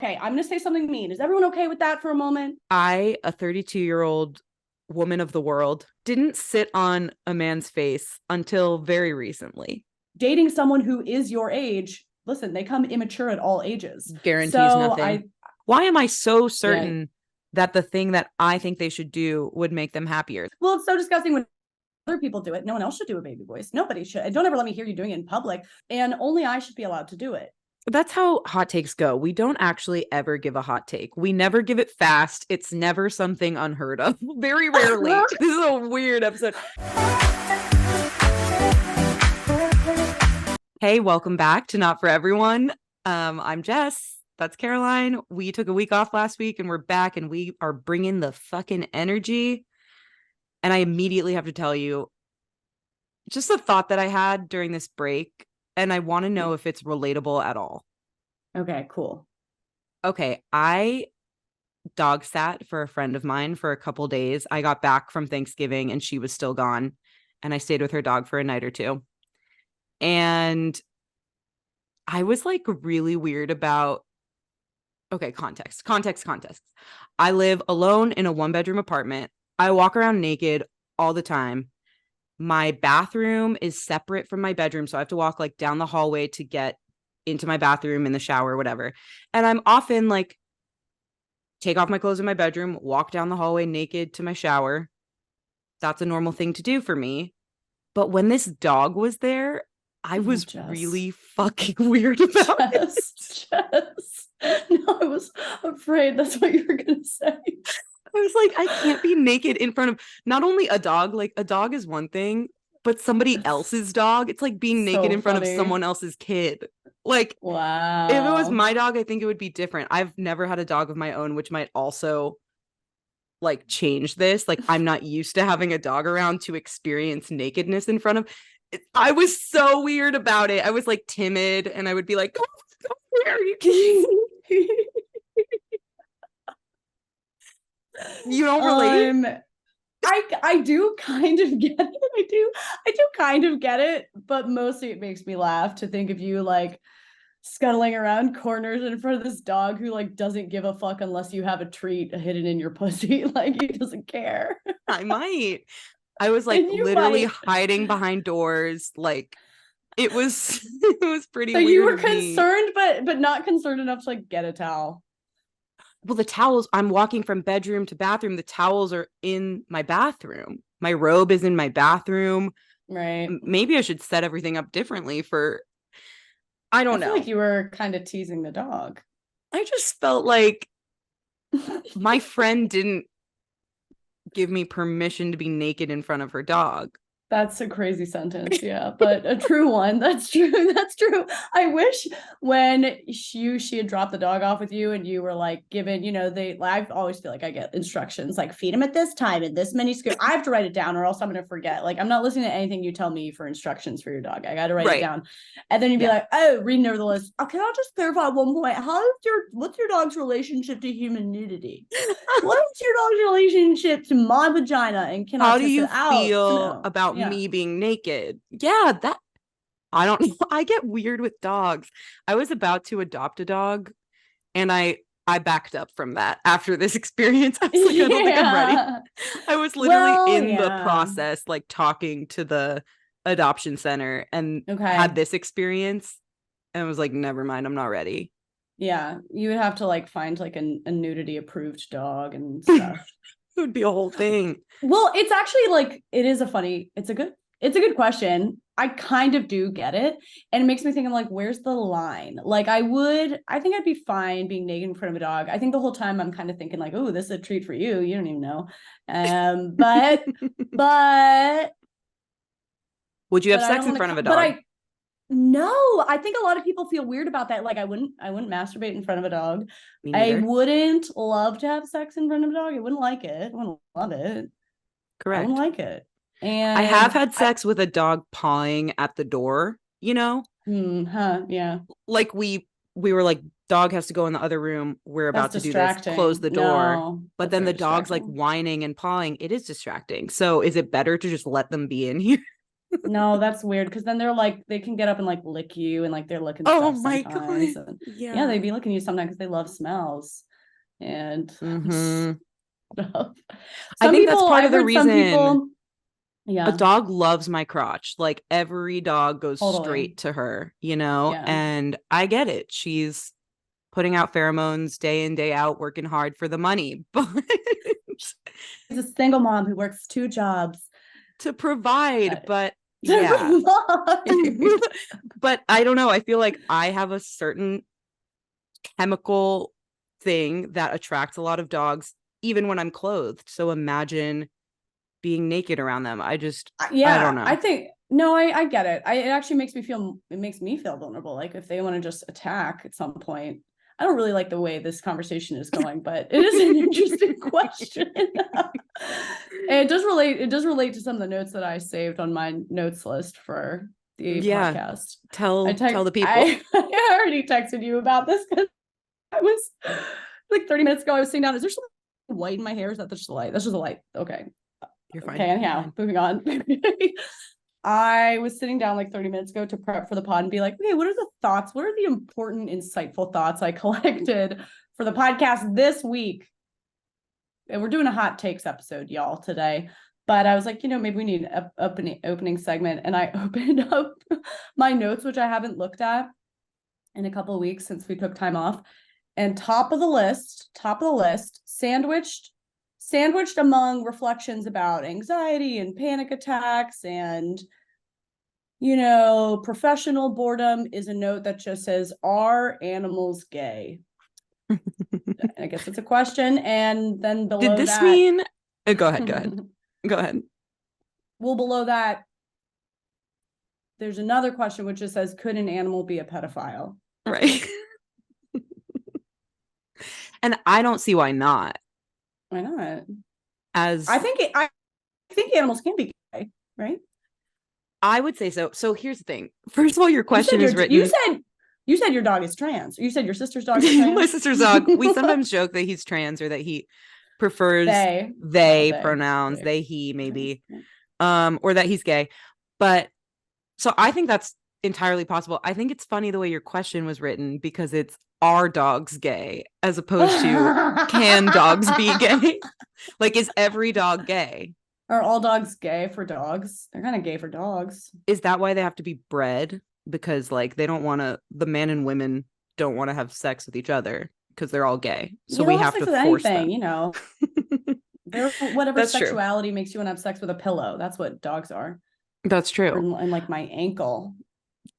Okay, I'm going to say something mean. Is everyone okay with that for a moment? I, a 32-year-old woman of the world, didn't sit on a man's face until very recently. Dating someone who is your age, listen, they come immature at all ages. Guarantees So nothing. Why am I so yeah. certain that the thing that I think they should do would make them happier? Well, it's so disgusting when other people do it. No one else should do a baby voice. Nobody should. And don't ever let me hear you doing it in public. And only I should be allowed to do it. That's how hot takes go. We don't actually ever give a hot take. We never give it fast. It's never something unheard of. Very rarely. This is a weird episode. Hey, welcome back to Not For Everyone. I'm Jess. That's Caroline. We took a week off last week and we're back and we are bringing the fucking energy. And I immediately have to tell you just a thought that I had during this break. And I want to know if it's relatable at all. Okay, cool. Okay, I dog sat for a friend of mine for a couple days. I got back from Thanksgiving and she was still gone. And I stayed with her dog for a night or two. And I was like really weird about, okay, context. I live alone in a 1-bedroom apartment. I walk around naked all the time. My bathroom is separate from my bedroom. So I have to walk like down the hallway to get into my bathroom, in the shower, whatever. And I'm often like, take off my clothes in my bedroom, walk down the hallway naked to my shower. That's a normal thing to do for me. But when this dog was there, I was really fucking weird about it. Jess. No, I was afraid that's what you were going to say. I was like, I can't be naked in front of not only a dog, like a dog is one thing, but somebody else's dog. It's like being naked in front of someone else's kid. Like, wow. If it was my dog, I think it would be different. I've never had a dog of my own, which might also like change this. Like, I'm not used to having a dog around to experience nakedness in front of. I was so weird about it. I was like timid and I would be like, go there, you don't relate? I do kind of get it. I do kind of get it, but mostly it makes me laugh to think of you like scuttling around corners in front of this dog who like doesn't give a fuck unless you have a treat hidden in your pussy. Like he doesn't care. I might. I was like literally hiding behind doors. Like it was pretty weird. So you were concerned, but not concerned enough to like get a towel. Well, the towels, I'm walking from bedroom to bathroom. The towels are in my bathroom. My robe is in my bathroom. Right. Maybe I should set everything up differently for, I don't know. I feel like you were kind of teasing the dog. I just felt like my friend didn't give me permission to be naked in front of her dog. That's a crazy sentence, yeah, but a true one. That's true. That's true. I wish when she had dropped the dog off with you and you were like given, I always feel like I get instructions like feed him at this time in this many scoop. I have to write it down or else I'm going to forget. Like I'm not listening to anything you tell me for instructions for your dog. I got to write it down. And then you'd be like, oh, reading over the list. Oh, can I just clarify one point? What's your dog's relationship to human nudity? What's your dog's relationship to my vagina? And how do you feel about me being naked? Yeah, that I don't know. I get weird with dogs. I was about to adopt a dog and I backed up from that after this experience. I was like, I don't think I'm ready. I was literally in the process, like talking to the adoption center and had this experience and was like, never mind, I'm not ready. Yeah, you would have to like find like a nudity approved dog and stuff. It would be a whole thing. Well, it's actually like it's a good question. I kind of do get it. And it makes me think, I'm like, where's the line? Like I think I'd be fine being naked in front of a dog. I think the whole time I'm kind of thinking like, oh, this is a treat for you. You don't even know. But would you have sex in front of a dog? No, I think a lot of people feel weird about that. Like I wouldn't masturbate in front of a dog. I wouldn't love to have sex in front of a dog. I wouldn't like it. I wouldn't love it. Correct. I wouldn't like it. And I have had sex with a dog pawing at the door, Yeah. Like we were like, dog has to go in the other room. We're about to do this. Close the door. No, but then the dog's like whining and pawing. It is distracting. So is it better to just let them be in here? No, that's weird because then they're like they can get up and like lick you and like they're licking Oh stuff my sometimes. God. And Yeah. they'd be licking you sometimes because they love smells and Mm-hmm. stuff. I Some think that's people, part of I've the heard some reason people, a yeah, dog loves my crotch. Like every dog goes totally. straight to her, you know? Yeah. And I get it. She's putting out pheromones day in, day out, working hard for the money, but She's a single mom who works 2 jobs. to provide. Uh, But yeah. Never mind. But I don't know. I feel like I have a certain chemical thing that attracts a lot of dogs, even when I'm clothed. So imagine being naked around them. I don't Yeah, I know. think no, I get it. It actually makes me feel vulnerable. Like if they want to just attack at some point. I don't really like the way this conversation is going, but it is an interesting question. It does relate to some of the notes that I saved on my notes list for the Yeah. podcast. Tell the people. I already texted you about this because I was like 30 minutes ago. I was sitting down. Is there something white in my hair? Is that just a light? That's just a light. Okay. You're fine. Okay, anyhow, moving on. I was sitting down like 30 minutes ago to prep for the pod and be like, okay, what are the thoughts? What are the important, insightful thoughts I collected for the podcast this week? And we're doing a hot takes episode, y'all, today. But I was like, maybe we need an opening segment. And I opened up my notes, which I haven't looked at in a couple of weeks since we took time off. And top of the list, sandwiched among reflections about anxiety and panic attacks and professional boredom is a note that just says, are animals gay? I guess it's a question. And then below Did this that mean go ahead. Well, below that there's another question which just says, could an animal be a pedophile? Right. And I don't see why not. Why not? As I think animals can be gay, right? I would say so. So here's the thing. First of all, your question is written. You said your dog is trans. You said your sister's dog is trans. My sister's dog. We sometimes joke that he's trans or that he prefers they pronouns, they, he, maybe, or that he's gay. But so I think that's entirely possible. I think it's funny the way your question was written because it's, are dogs gay as opposed to can dogs be gay? Like, is every dog gay? Are all dogs gay for dogs? They're kind of gay for dogs. Is that why they have to be bred? Because like they don't want to, the men and women don't want to have sex with each other because they're all gay. So we have to force anything, them. They're whatever That's sexuality makes you want to have sex with a pillow. That's what dogs are. That's true. And like my ankle.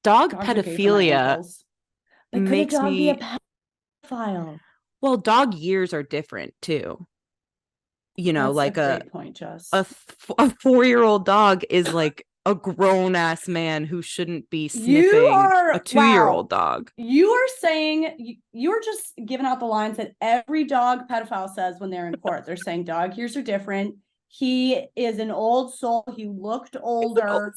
Dog pedophilia makes could a dog me be a pedophile? Well, dog years are different too. That's like a great point, Jess. A 4-year-old dog is like a grown ass man who shouldn't be sniffing a 2-year-old dog. You are saying you're just giving out the lines that every dog pedophile says when they're in court. They're saying dog years are different. He is an old soul. He looked older.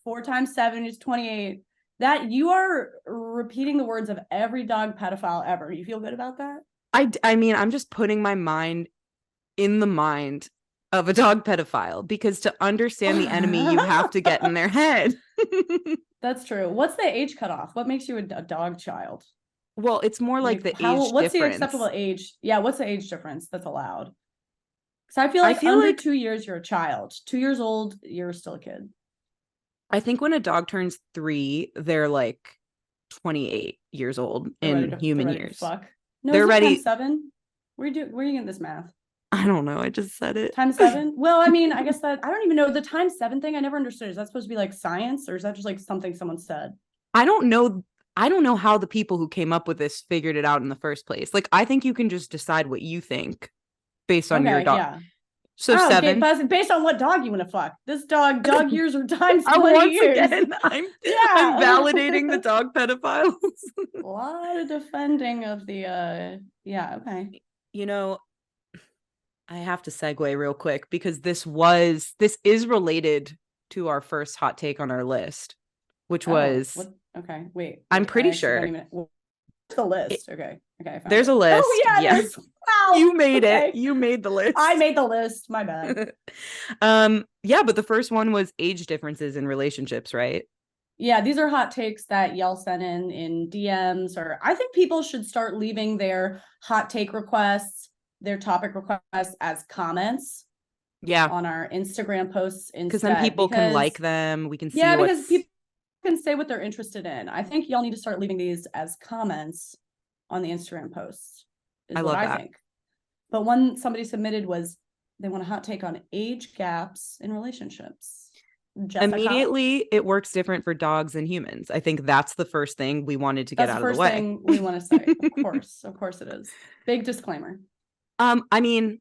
4 times 7 is 28. That you are repeating the words of every dog pedophile ever. You feel good about that? I mean, I'm just putting my mind in the mind of a dog pedophile because to understand the enemy, you have to get in their head. That's true. What's the age cutoff? What makes you a dog child? Well, it's more like the age difference. What's the acceptable age? Yeah, what's the age difference that's allowed? Because I feel like under 2 years, you're a child. 2 years old, you're still a kid. I think when a dog turns 3, they're like 28 years old in human years. Fuck. No, they're ready. Times 7. Where are you getting this math? I don't know. I just said it. Times 7. Well, I mean, I guess that I don't even know the times 7 thing. I never understood. Is that supposed to be like science, or is that just like something someone said? I don't know. I don't know how the people who came up with this figured it out in the first place. Like, I think you can just decide what you think based on your dog. Yeah. So 7. Based on what dog you want to fuck. This dog years or times 20 years. Again, I'm validating the dog pedophiles. A lot of defending of the okay. I have to segue real quick because this is related to our first hot take on our list, which was okay, wait. I'm pretty sure the list. Okay. There's a list. Oh yeah. Yes. Wow. You made it. You made the list. I made the list. My bad. Yeah, but the first one was age differences in relationships, right? Yeah, these are hot takes that y'all sent in DMs, or I think people should start leaving their hot take requests, their topic requests as comments. Yeah. On our Instagram posts instead. Because then people can like them. We can see because people can say what they're interested in. I think y'all need to start leaving these as comments on the Instagram posts. I love that. think. But one somebody submitted was they want a hot take on age gaps in relationships. Jessica? Immediately, it works different for dogs and humans. I think that's the first thing we wanted to get out of the way. That's the first thing we want to say. Of course it is. Big disclaimer. I mean,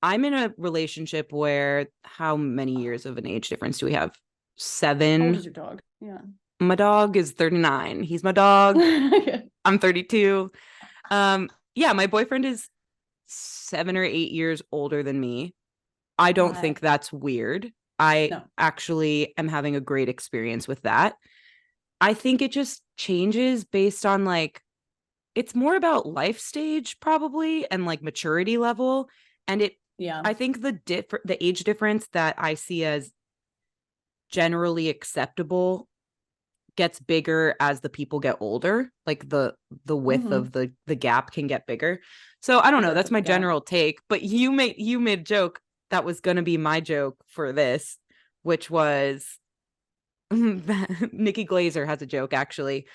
I'm in a relationship where how many years of an age difference do we have? 7. How old is your dog? Yeah. My dog is 39. He's my dog. I'm 32. Yeah, my boyfriend is 7 or 8 years older than me. I don't think that's weird. I actually am having a great experience with that. I think it just changes based on like, it's more about life stage probably and like maturity level. And I think the age difference that I see as generally acceptable gets bigger as the people get older. Like the width of the gap can get bigger. So I don't know. That's my general take. But you made a joke that was going to be my joke for this, which was Nikki Glazer has a joke actually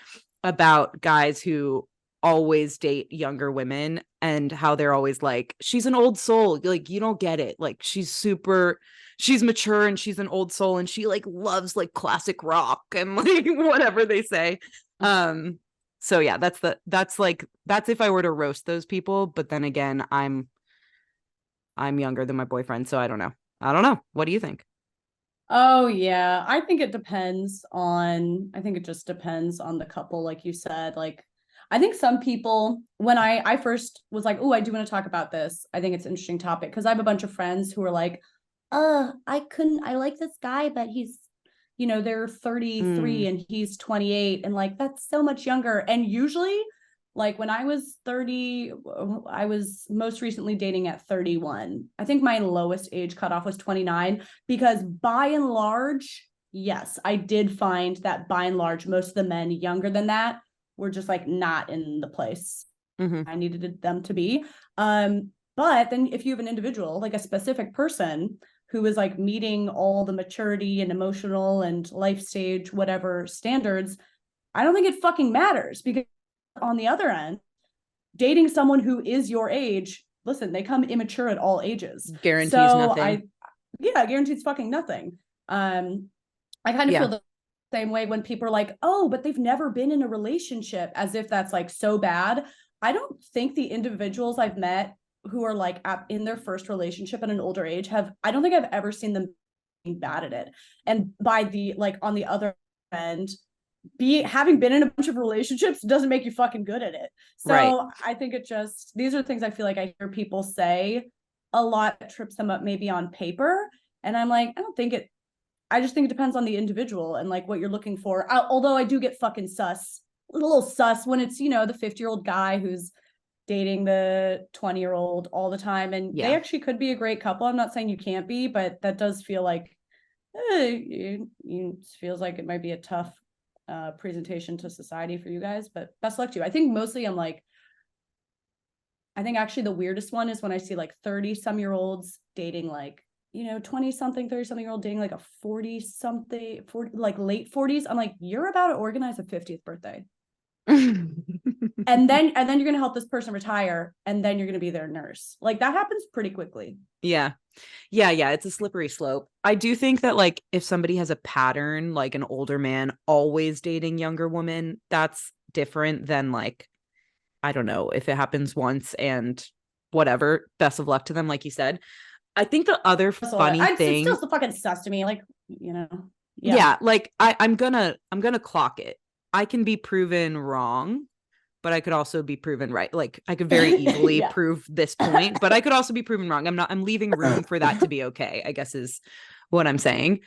about guys who always date younger women and how they're always like, she's an old soul. Like, you don't get it. Like, she's mature and she's an old soul and she like loves like classic rock and like whatever they say. So yeah, that's if I were to roast those people. But then again, I'm younger than my boyfriend, so I don't know. What do you think? Oh yeah, I think it just depends on the couple, like you said. Like, I think some people, when I first was like, oh, I do want to talk about this, I think it's an interesting topic because I have a bunch of friends who are like, I like this guy, but he's, they're 33 and he's 28 and like, that's so much younger. And usually like when I was 30, I was most recently dating at 31. I think my lowest age cutoff was 29 because by and large, yes, I did find that by and large, most of the men younger than that were just like not in the place I needed them to be. But then if you have an individual, like a specific person who is like meeting all the maturity and emotional and life stage, whatever standards, I don't think it fucking matters because on the other end, dating someone who is your age, listen, they come immature at all ages. Guarantees nothing. Guarantees fucking nothing. I kind of feel the same way when people are like, oh, but they've never been in a relationship, as if that's like so bad. I don't think the individuals I've met who are like in their first relationship at an older age I don't think I've ever seen them being bad at it. And by the like on the other end, having been in a bunch of relationships doesn't make you fucking good at it. So I think these are things I feel like I hear people say a lot that trips them up maybe on paper. And I'm like, I just think it depends on the individual and like what you're looking for. Although I do get fucking a little sus when it's, the 50-year-old guy who's dating the 20-year-old all the time. And they actually could be a great couple. I'm not saying you can't be, but that does feel like, it feels like it might be a tough presentation to society for you guys, but best luck to you. I think mostly I think actually the weirdest one is when I see like 30-some-year-olds dating like, 20-something, 30-something-year-old dating like a 40-something, like late 40s. I'm like, you're about to organize a 50th birthday. and then you're going to help this person retire and then you're going to be their nurse. Like that happens pretty quickly. Yeah. It's a slippery slope. I do think that like if somebody has a pattern, like an older man always dating younger women, that's different than like, I don't know, if it happens once and whatever, best of luck to them, like you said. I think the other funny thing, it's still fucking sus to me, like, like I'm gonna clock it. I can be proven wrong, but I could also be proven right. Like I could very easily prove this point, but I could also be proven wrong. I'm leaving room for that to be okay, I guess is what I'm saying.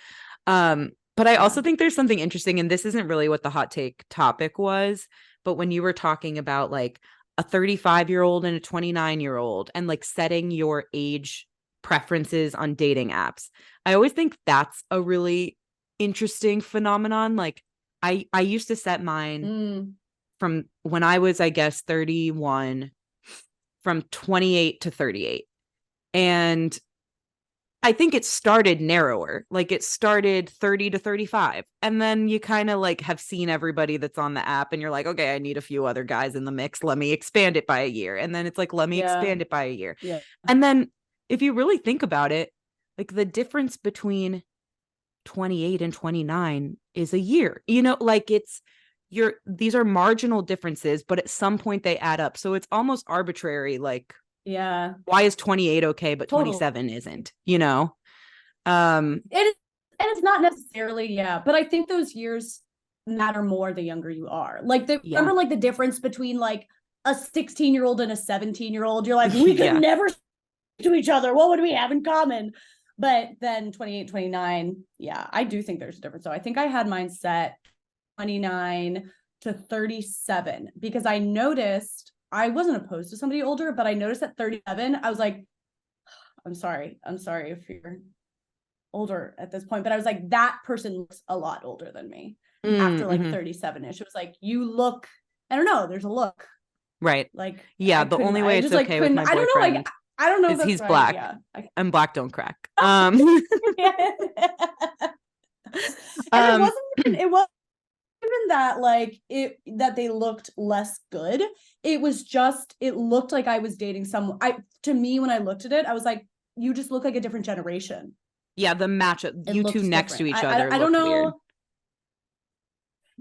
But I also think there's something interesting, and this isn't really what the hot take topic was, but when you were talking about like, a 35-year-old and a 29-year-old and like setting your age preferences on dating apps. I always think that's a really interesting phenomenon. Like I used to set mine from when I was, I guess, 31, from 28 to 38. And I think it started narrower. Like it started 30 to 35. And then you kind of like have seen everybody that's on the app and you're like, okay, I need a few other guys in the mix. Let me expand it by a year. And then it's like, let me expand it by a year. Yeah. And then if you really think about it, like the difference between 28 and 29 is a year, you know, like these are marginal differences, but at some point they add up. So it's almost arbitrary. Like, yeah, why is 28 okay, but 27 isn't, you know? It's not necessarily, but I think those years matter more the younger you are. Like remember like the difference between like a 16-year-old and a 17-year-old. You're like, we could never to each other. What would we have in common? But then 28, 29, I do think there's a difference. So I think I had mine set 29 to 37 because I noticed I wasn't opposed to somebody older, but I noticed at 37, I was like, I'm sorry if you're older at this point, but I was like, that person looks a lot older than me after like 37-ish. It was like, you look, I don't know, there's a look. Right. Like, the only way it's okay with my boyfriend I don't know is he's right. black. Yeah. And black don't crack. And it wasn't even that like that they looked less good. It was just, it looked like I was dating someone. To me, when I looked at it, I was like, you just look like a different generation. Yeah, the matchup, you two next to each other. I don't know. Weird.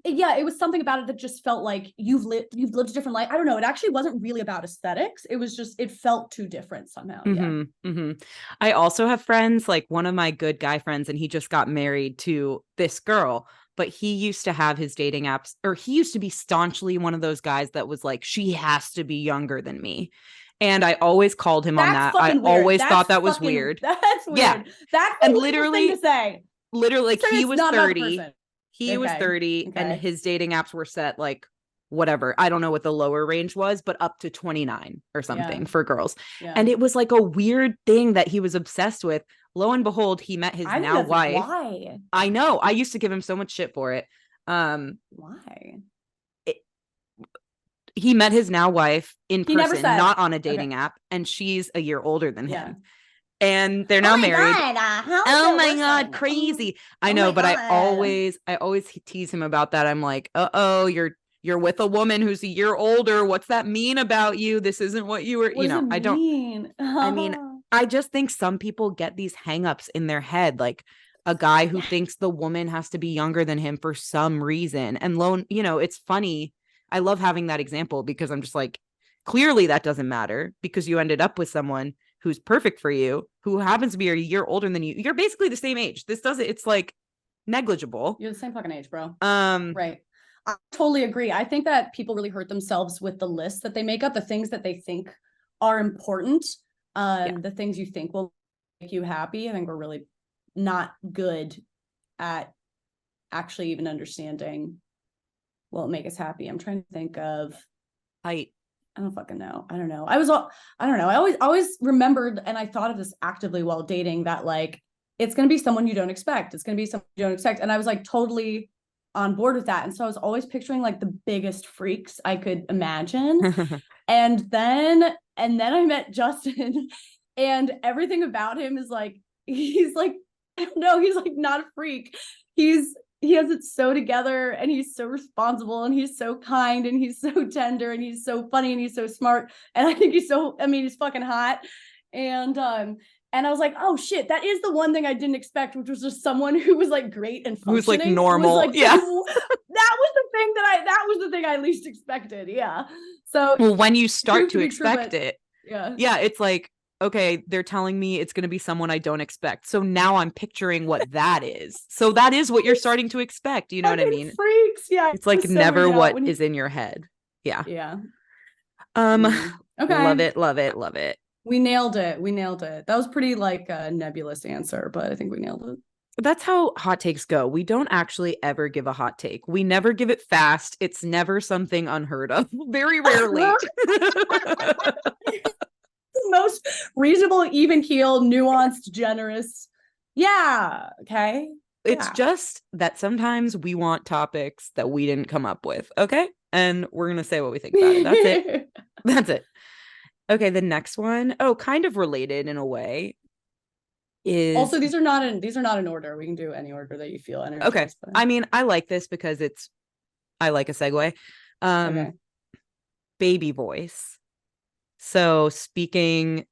It was something about it that just felt like you've lived a different life. I don't know. It actually wasn't really about aesthetics. It was just, it felt too different somehow. I also have friends, like one of my good guy friends, and he just got married to this girl, but he used to have his dating apps, or he used to be staunchly one of those guys that was like, she has to be younger than me. And I always called him on that. I always thought that was weird. That's weird. Yeah. That's and literally thing to say. Literally, like he was 30. He was 30 okay. and his dating apps were set like whatever. I don't know what the lower range was, but up to 29 or something for girls. Yeah. And it was like a weird thing that he was obsessed with. Lo and behold, he met his now wife. Why? I know. I used to give him so much shit for it. Why? He met his now wife in person, not on a dating app, and she's a year older than him. And they're now married. Oh my God, crazy. I know, but I always tease him about that. I'm like, you're with a woman who's a year older. What's that mean about you? This isn't what you were, I don't. I mean, I just think some people get these hangups in their head, like a guy who thinks the woman has to be younger than him for some reason. And it's funny. I love having that example because I'm just like, clearly that doesn't matter because you ended up with someone who's perfect for you, who happens to be a year older than you. You're basically the same age. It's like negligible. You're the same fucking age, bro. Right. I totally agree. I think that people really hurt themselves with the list that they make up, the things that they think are important, the things you think will make you happy. I think we're really not good at actually even understanding what will make us happy. I'm trying to think of height. I don't fucking know. I don't know. I don't know. I always remembered, and I thought of this actively while dating, that like, it's going to be someone you don't expect. It's going to be someone you don't expect. And I was like totally on board with that. And so I was always picturing like the biggest freaks I could imagine. and then I met Justin and everything about him is like, he's like, no, he's like not a freak. He has it so together and he's so responsible and he's so kind and he's so tender and he's so funny and he's so smart. And I think he's fucking hot. And I was like, oh shit, that is the one thing I didn't expect, which was just someone who was like great and functioning. Who's like normal. That was the thing I least expected. Yeah. So well, when you start to expect it, it's like, okay, they're telling me it's going to be someone I don't expect. So now I'm picturing what that is. So that is what you're starting to expect. You know what I mean? Freaks. Yeah. It's like never what is in your head. Yeah. Yeah. Okay. Love it. We nailed it. That was pretty like a nebulous answer, but I think we nailed it. That's how hot takes go. We don't actually ever give a hot take. We never give it fast. It's never something unheard of. Very rarely. Most reasonable, even keeled, nuanced, generous. Yeah. Okay. It's just that sometimes we want topics that we didn't come up with. Okay. And we're going to say what we think about it. That's it. That's it. Okay. The next one. Oh, kind of related in a way. Is also these are not in order. We can do any order that you feel energized. Okay. By. I mean, I like this because I like a segue. Okay. Baby voice. So speaking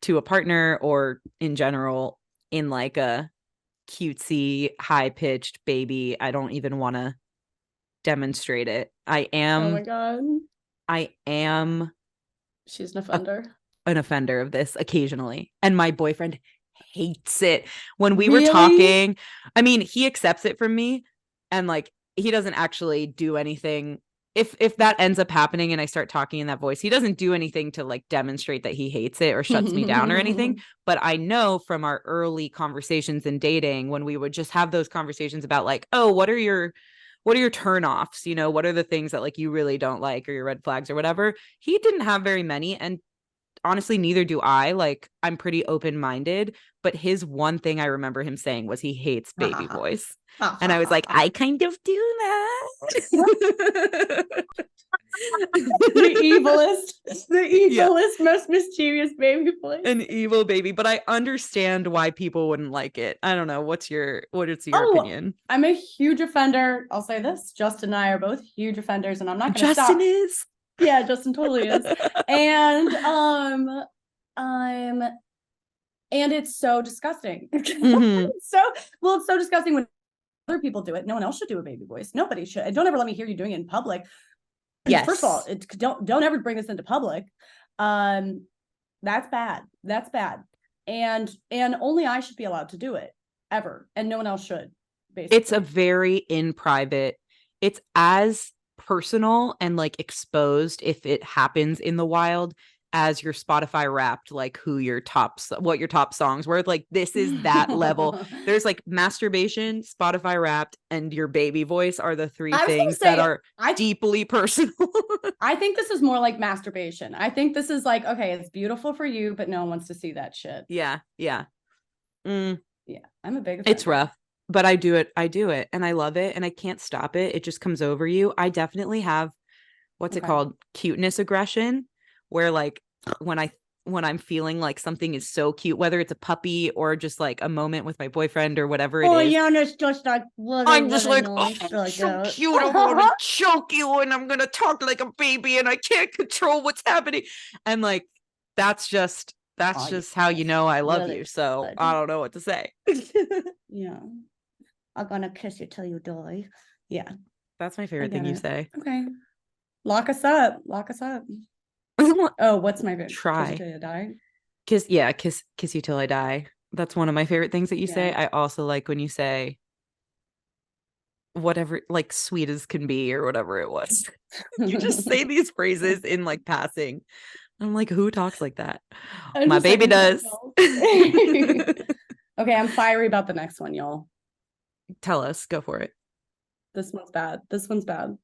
to a partner or in general in like a cutesy, high-pitched baby, I don't even want to demonstrate it. I am. Oh my God. I am. She's an offender. An offender of this occasionally. And my boyfriend hates it. When we were talking, I mean, he accepts it from me and like he doesn't actually do anything. If that ends up happening and I start talking in that voice, he doesn't do anything to like demonstrate that he hates it or shuts me down or anything. But I know from our early conversations in dating, when we would just have those conversations about like, oh, what are your turnoffs? You know, what are the things that like you really don't like or your red flags or whatever? He didn't have very many. And honestly, neither do I. Like, I'm pretty open-minded, but his one thing I remember him saying was he hates baby voice. And I was like, I kind of do that. the evilest, most mischievous baby voice. An evil baby, but I understand why people wouldn't like it. I don't know. What is your opinion? I'm a huge offender. I'll say this. Justin and I are both huge offenders, and I'm not going to stop. Justin is? Yeah, Justin totally is. And and it's so disgusting. Mm-hmm. It's so disgusting when other people do it. No one else should do a baby voice. Nobody should. And don't ever let me hear you doing it in public. Yes. First of all, don't ever bring this into public. That's bad. That's bad. And only I should be allowed to do it ever. And no one else should. Basically. It's a very in private. It's as personal and like exposed if it happens in the wild as your Spotify Wrapped, like what your top songs were. Like this is that level. There's like masturbation, Spotify Wrapped, and your baby voice are the three things that are deeply personal. I think this is more like masturbation. I think this is like, okay, it's beautiful for you, but no one wants to see that shit. Yeah. Yeah. Yeah. I'm a big fan. It's rough, but I do it. And I love it. And I can't stop it. It just comes over you. I definitely have, what's it called? Cuteness aggression, where like when I'm feeling like something is so cute, whether it's a puppy or just like a moment with my boyfriend or whatever it is. Oh yeah, and it's just like I'm just like, oh, so cute. I'm gonna choke you and I'm gonna talk like a baby and I can't control what's happening. And like that's just how you know I love you. So I don't know what to say. Yeah. I'm gonna kiss you till you die. Yeah. That's my favorite thing you say. Okay. Lock us up. Oh, what's my favorite? Try. Kiss you till you die. Kiss you till I die. That's one of my favorite things that you say. I also like when you say whatever, like sweet as can be or whatever it was. You just say these phrases in like passing. I'm like, who talks like that? My baby does. Okay, I'm fiery about the next one, y'all. Tell us. Go for it. This one's bad.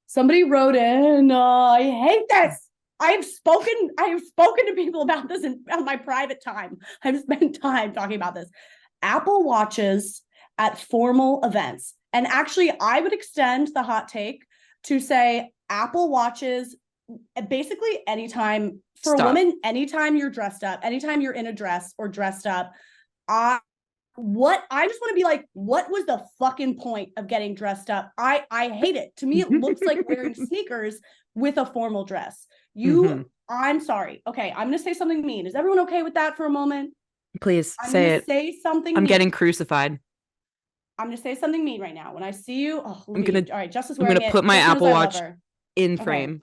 Somebody wrote in, I hate this. I have spoken to people about this on my private time. I've spent time talking about this. Apple Watches at formal events. And actually, I would extend the hot take to say Apple Watches basically anytime for a woman, anytime you're dressed up, anytime you're in a dress or dressed up. I just want to be like, what was the fucking point of getting dressed up? I hate it. To me, it looks like wearing sneakers with a formal dress. I'm sorry. Okay, I'm going to say something mean. Is everyone okay with that for a moment? Please say it. Say something I'm mean. Getting crucified. I'm going to say something mean right now. When I see you, all right, Justice I'm going to put my Apple Watch in frame.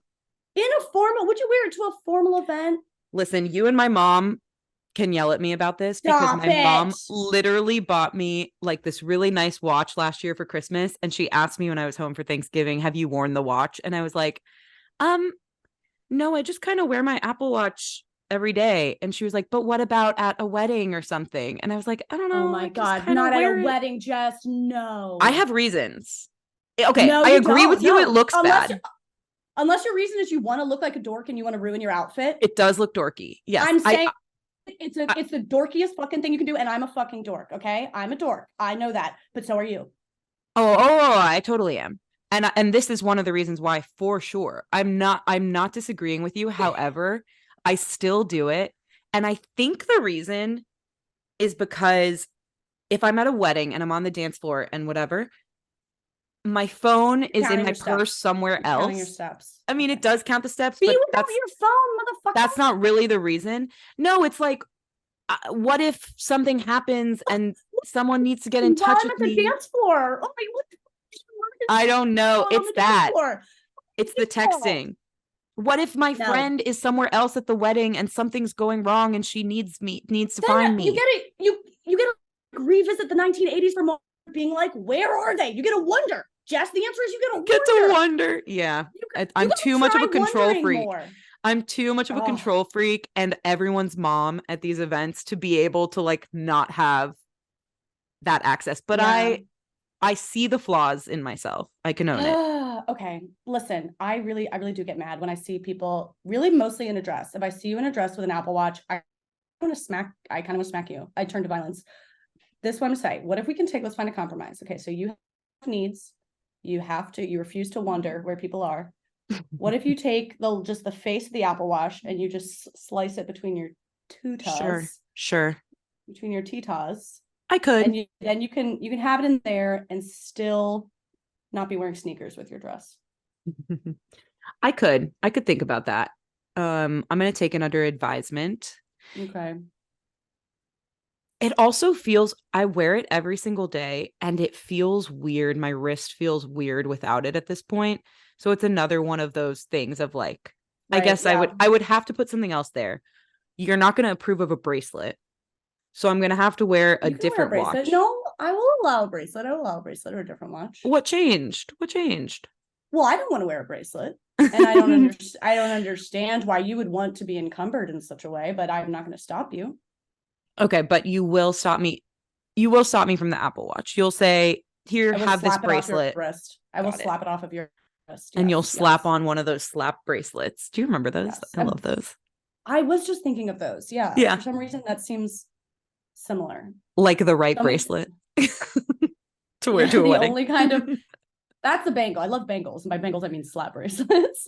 In a formal, would you wear it to a formal event? Listen, you and my mom can yell at me about this because my mom literally bought me like this really nice watch last year for Christmas. And she asked me when I was home for Thanksgiving, have you worn the watch? And I was like, no, I just kind of wear my Apple Watch every day. And she was like, but what about at a wedding or something? And I was like, I don't know. Oh my I just God. kinda Not at a wear it. wedding, Jess. No. I have reasons. Okay, No, I you agree with don't. you. It No. looks bad. Unless your reason is you want to look like a dork and you want to ruin your outfit. It does look dorky. Yes. I'm saying it's the dorkiest fucking thing you can do, and I'm a fucking dork. Okay, I'm a dork. I know that, but so are you. I totally am. And this is one of the reasons why, for sure. I'm not disagreeing with you. However, I still do it. And I think the reason is because if I'm at a wedding and I'm on the dance floor and whatever, my phone is in my purse somewhere else. Counting your steps. I mean, it does count the steps, Be but without your phone, motherfucker. that's not really the reason. No, it's like, what if something happens and someone needs to get in touch with me? At the dance floor. Oh, what I don't know. It's that. It's the texting. What if my friend is somewhere else at the wedding and something's going wrong and she needs to find me? You get to revisit the 1980s for more, being like, where are they? You get to wonder. Jess, the answer is you get to wonder. Yeah. I'm too much of a control freak. I'm too much of a control freak and everyone's mom at these events to be able to like not have that access. But I see the flaws in myself. I can own it. Okay. Listen, I really do get mad when I see people really mostly in a dress. If I see you in a dress with an Apple Watch, I kind of want to smack you. I turn to violence. This is what I'm saying. What if we can let's find a compromise. Okay. So you have needs, you refuse to wonder where people are. What if you take just the face of the Apple Watch and you just slice it between your two toes? Sure. Between your T-toes. I could. And then you can have it in there and still not be wearing sneakers with your dress. I could think about that. I'm going to take it under advisement. Okay. It also feels, I wear it every single day and it feels weird. My wrist feels weird without it at this point. So it's another one of those things of like, I guess I would have to put something else there. You're not going to approve of a bracelet. So I'm going to have to wear a different watch. No, I will allow a bracelet. I will allow a bracelet or a different watch. What changed? Well, I don't want to wear a bracelet. And I don't understand why you would want to be encumbered in such a way, but I'm not going to stop you. Okay, but you will stop me. You will stop me from the Apple Watch. You'll say, here, have this bracelet. I will slap it off of your wrist. And you'll slap on one of those slap bracelets. Do you remember those? Yes. I love those. I was just thinking of those. Yeah. Yeah. For some reason, that seems similar. Like the right bracelet to wear to a wedding. Only kind of, that's a bangle. I love bangles. And by bangles, I mean slap bracelets.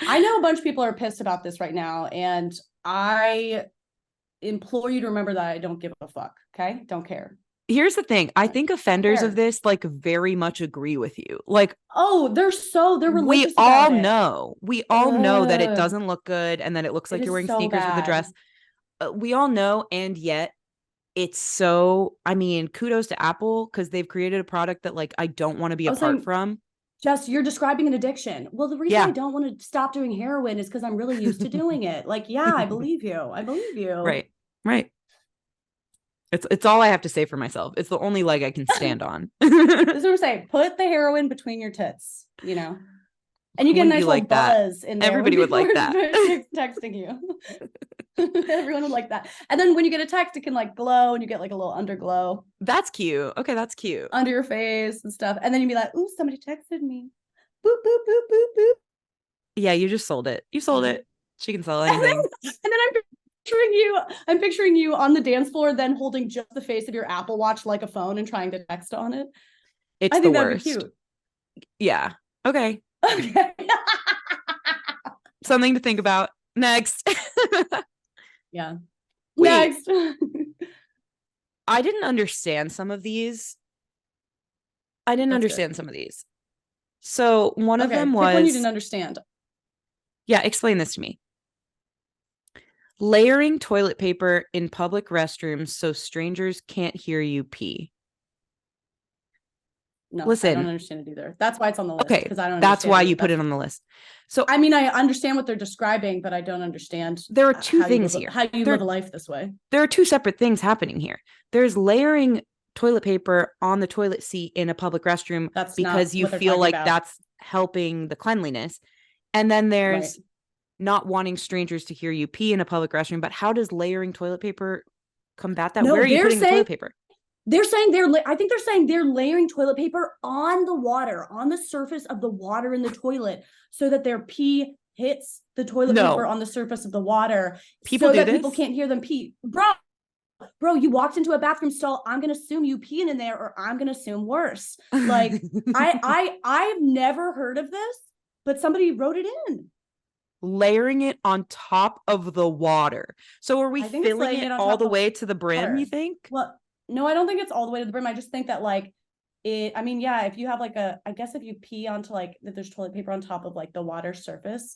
I know a bunch of people are pissed about this right now. And I implore you to remember that I don't give a fuck. Okay. Don't care. Here's the thing. I think offenders of this like very much agree with you. Like, they're religious. We all know that it doesn't look good and that it looks like you're wearing sneakers with a dress. We all know, and yet it's so, I mean, kudos to Apple because they've created a product that like I don't want to be apart from. Jess, you're describing an addiction. Well, the reason I don't want to stop doing heroin is because I'm really used to doing it. Like, yeah, I believe you. Right. It's all I have to say for myself. It's the only leg I can stand on. This is what I'm saying. Put the heroin between your tits, and you get a nice little buzz in there. Everybody would like that. Texting you. Everyone would like that. And then when you get a text, it can like glow and you get like a little underglow. That's cute. Okay, that's cute. Under your face and stuff. And then you'd be like, ooh, somebody texted me. Boop, boop, boop, boop, boop. Yeah, you just sold it. You sold it. She can sell anything. And then I'm picturing you on the dance floor, then holding just the face of your Apple Watch like a phone and trying to text on it. I think that'd be cute. Yeah. Okay. Something to think about. Next. Yeah. Wait. Next. I didn't understand some of these. Some of these. So one of them was one you didn't understand. Yeah, explain this to me. Layering toilet paper in public restrooms so strangers can't hear you pee. No, listen, I don't understand it either. That's why it's on the list. Okay, because I don't. That's why you put it on the list. So I mean, I understand what they're describing, but I don't understand. There are two things here. How you live a life this way? There are two separate things happening here. There's layering toilet paper on the toilet seat in a public restroom because you feel like that's helping the cleanliness, and then there's not wanting strangers to hear you pee in a public restroom, but how does layering toilet paper combat that? No, Where are you putting the toilet paper? They're saying I think they're saying they're layering toilet paper on the water, on the surface of the water in the toilet, so that their pee hits the toilet paper on the surface of the water, people so do that this? people can't hear them pee. Bro, you walked into a bathroom stall. I'm gonna assume you peeing in there, or I'm gonna assume worse. Like I've never heard of this, but somebody wrote it in. Layering it on top of the water. So are we filling it all the way to the brim, you think? Well, no, I don't think it's all the way to the brim. I just think that like I mean, yeah, if you have like I guess if you pee onto like, that there's toilet paper on top of like the water surface.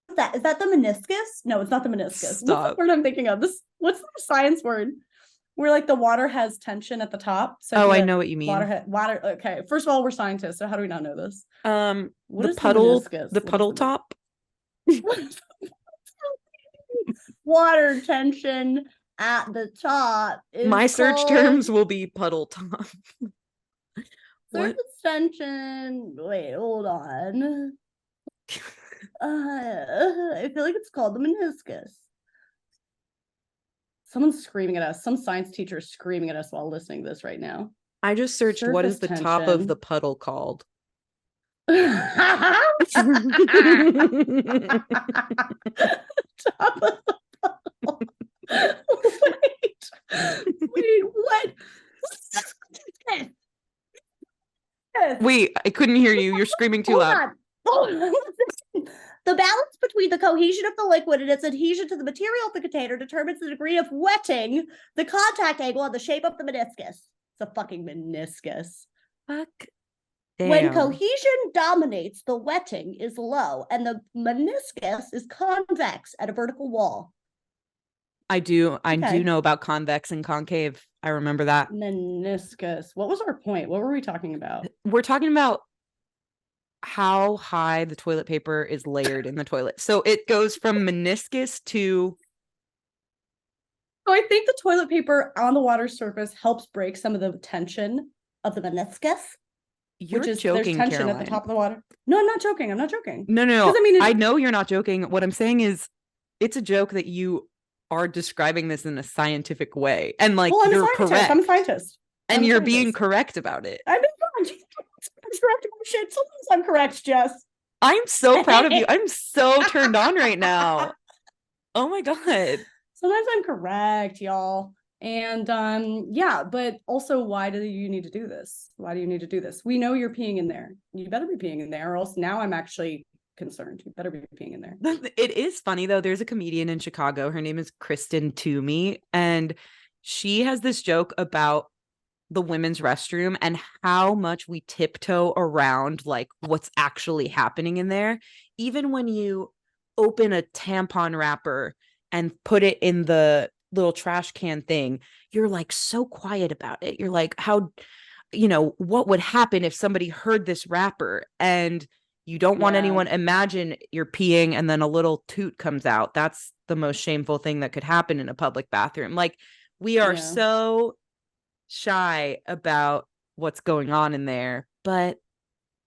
Is that the meniscus? No, it's not the meniscus. Stop. What's the word I'm thinking of? What's the science word? Where like the water has tension at the top. So I know what you mean. Water. Okay. First of all, we're scientists, so how do we not know this? What is the puddle top? Water tension at the top. My search terms will be puddle top. Surface tension. Wait, hold on. I feel like it's called the meniscus. Someone's screaming at us. Some science teacher is screaming at us while listening to this right now. I just searched surface what is the tension. Top of the puddle called. Top of the puddle. Wait, what? Wait, I couldn't hear you. You're screaming too loud. Hold on. The balance between the cohesion of the liquid and its adhesion to the material of the container determines the degree of wetting, the contact angle, and the shape of the meniscus. It's a fucking meniscus. Fuck. Damn. When cohesion dominates, the wetting is low, and the meniscus is convex at a vertical wall. I do know about convex and concave. I remember that. Meniscus. What was our point? What were we talking about? We're talking about how high the toilet paper is layered in the toilet. So it goes from meniscus to... So I think the toilet paper on the water surface helps break some of the tension of the meniscus. You're joking, there's tension Caroline. At the top of the water. No, I'm not joking. No. I mean, I know you're not joking. What I'm saying is, it's a joke that you are describing this in a scientific way, and like, well, you're correct. I'm a scientist, and you're being correct about it. I'm correct about shit. Sometimes I'm correct, Jess. I'm so proud of you. I'm so turned on right now. Oh my god. Sometimes I'm correct, y'all. And yeah, but also, why do you need to do this? Why do you need to do this? We know you're peeing in there. You better be peeing in there, or else now I'm actually concerned. You better be peeing in there. It is funny though. There's a comedian in Chicago. Her name is Kristen Toomey, and she has this joke about the women's restroom and how much we tiptoe around like what's actually happening in there. Even when you open a tampon wrapper and put it in the little trash can thing, you're like so quiet about it. You're like, how, what would happen if somebody heard this wrapper? And you don't want anyone, imagine you're peeing and then a little toot comes out. That's the most shameful thing that could happen in a public bathroom. Like, we are so shy about what's going on in there, but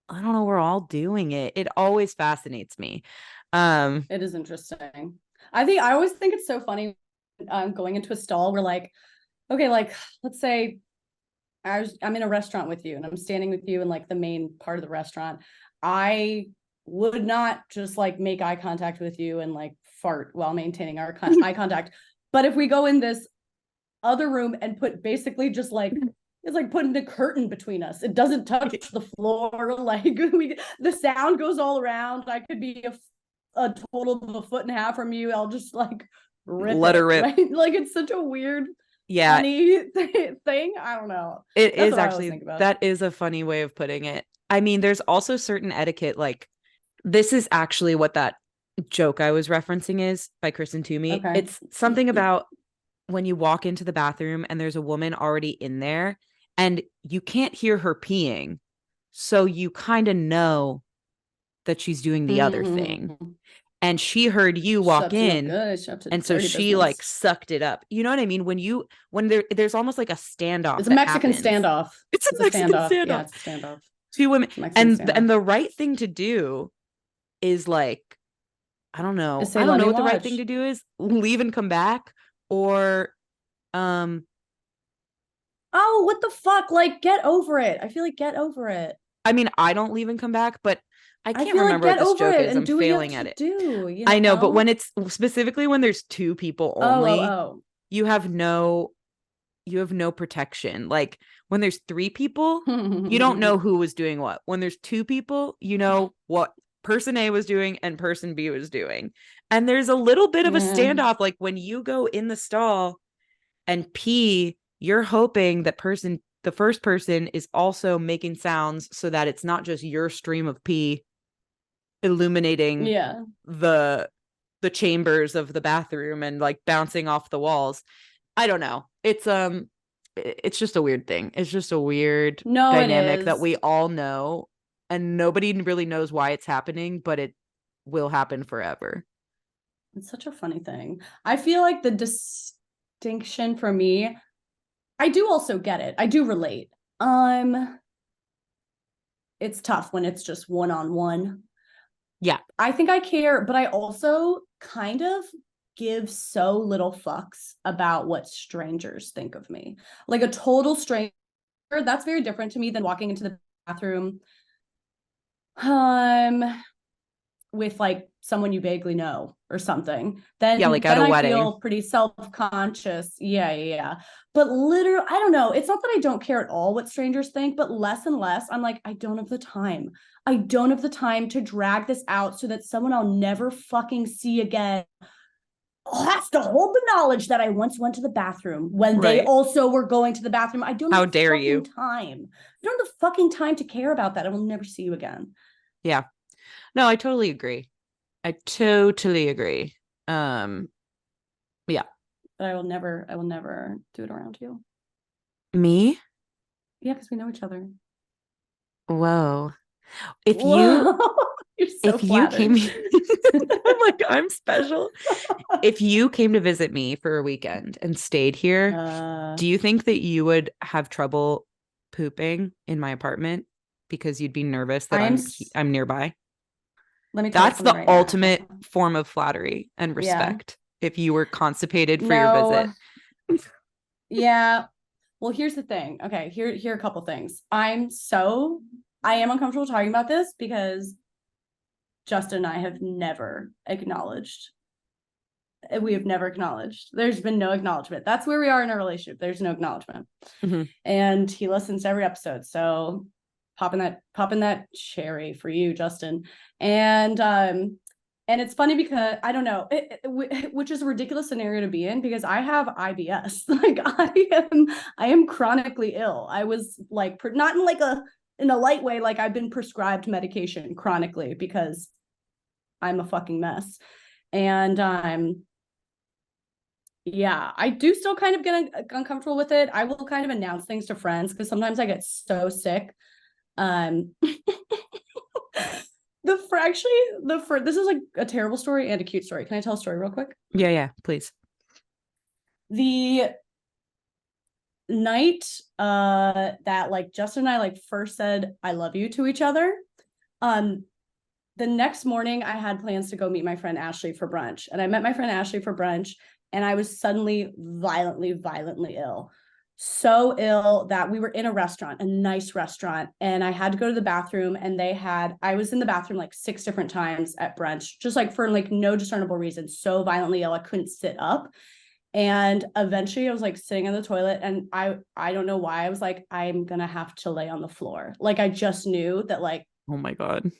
I don't know, we're all doing it. It always fascinates me. It is interesting. I always think it's so funny going into a stall where like, okay, like let's say I'm in a restaurant with you and I'm standing with you in like the main part of the restaurant. I would not just like make eye contact with you and like fart while maintaining our eye contact. But if we go in this other room and put basically just like, it's like putting a curtain between us. It doesn't touch the floor. Like the sound goes all around. I could be a total of 1.5 feet from you. I'll just like let her rip. Right? Like, it's such a weird, funny thing. I don't know. It is actually, that is a funny way of putting it. I mean, there's also certain etiquette. Like, this is actually what that joke I was referencing is by Kristen Toomey. Okay. It's something about when you walk into the bathroom and there's a woman already in there and you can't hear her peeing. So you kind of know that she's doing the other thing. And she heard you walk in, and so she like sucked it up. You know what I mean? When there's almost like a standoff. It's a Mexican standoff. It's a Mexican standoff. Yeah, it's a standoff. Two women, and the right thing to do is like, I don't know. Say, I don't let know me what the right thing watch. to do is. Leave and come back, or um Oh, what the fuck? Like, get over it. I feel like get over it. I mean, I don't leave and come back, but I I can't feel like remember what get this over joke it is. and I'm do what you have failing to at it. do, I know, but when it's specifically when there's two people Oh, only, oh, you have no protection. Like when there's three people, you don't oh. know who was doing what. When there's two people, you know what person A was doing and person B was doing. And there's a little bit of a Yeah. standoff. Like when you go in the stall and pee, you're hoping that the first person is also making sounds so that it's not just your stream of pee illuminating Yeah. the chambers of the bathroom and like bouncing off the walls. I don't know. It's just a weird thing. It's just a weird No, it dynamic that is. we all know and nobody really knows why it's happening, but it will happen forever. It's such a funny thing. I feel like the distinction for me, I do also get it. I do relate. It's tough when it's just one-on-one. Yeah. I think I care, but I also kind of give so little fucks about what strangers think of me. Like a total stranger, that's very different to me than walking into the bathroom with like someone you vaguely know or something. Yeah, Then like at a I wedding. feel pretty self-conscious. Yeah. But literally, I don't know. It's not that I don't care at all what strangers think, but less and less, I'm like, I don't have the time. I don't have the time to drag this out so that someone I'll never fucking see again has to hold the knowledge that I once went to the bathroom when they Right. also were going to the bathroom. I don't How have the dare fucking you? time. I don't have the fucking time to care about that. I will never see you again. Yeah. No, I totally agree. I totally agree. Yeah. But I will never do it around you. Me? Yeah, because we know each other. Whoa. If you Whoa, you're so if you came flattered. I'm like, I'm special. If you came to visit me for a weekend and stayed here, uh, do you think that you would have trouble pooping in my apartment because you'd be nervous that I'm. I'm nearby? Let me tell you That's something the right now. ultimate form of flattery and Yeah. respect if you were constipated for your visit. No. Yeah. Well, here's the thing. Okay, here are a couple things. I am uncomfortable talking about this because Justin and I have never acknowledged. We have never acknowledged. There's been no acknowledgement. That's where we are in our relationship. There's no acknowledgement. Mm-hmm. And he listens to every episode. So popping that cherry for you, Justin. And it's funny because I don't know, which is a ridiculous scenario to be in because I have IBS. Like I am chronically ill. I was like not in like in a light way. Like I've been prescribed medication chronically because I'm a fucking mess. And yeah, I do still kind of get uncomfortable with it. I will kind of announce things to friends because sometimes I get so sick. This is like a terrible story and a cute story. Can I tell a story real quick? Yeah, please. The night that like Justin and I like first said I love you to each other, the next morning I had plans to go meet my friend Ashley for brunch. And I met my friend Ashley for brunch and I was suddenly violently ill. So ill that we were in a restaurant, a nice restaurant, and I had to go to the bathroom and I was in the bathroom like 6 different times at brunch, just like for like no discernible reason, so violently ill I couldn't sit up. And eventually I was like sitting in the toilet and I don't know why I was like, I'm gonna have to lay on the floor. Like I just knew that like, oh my God,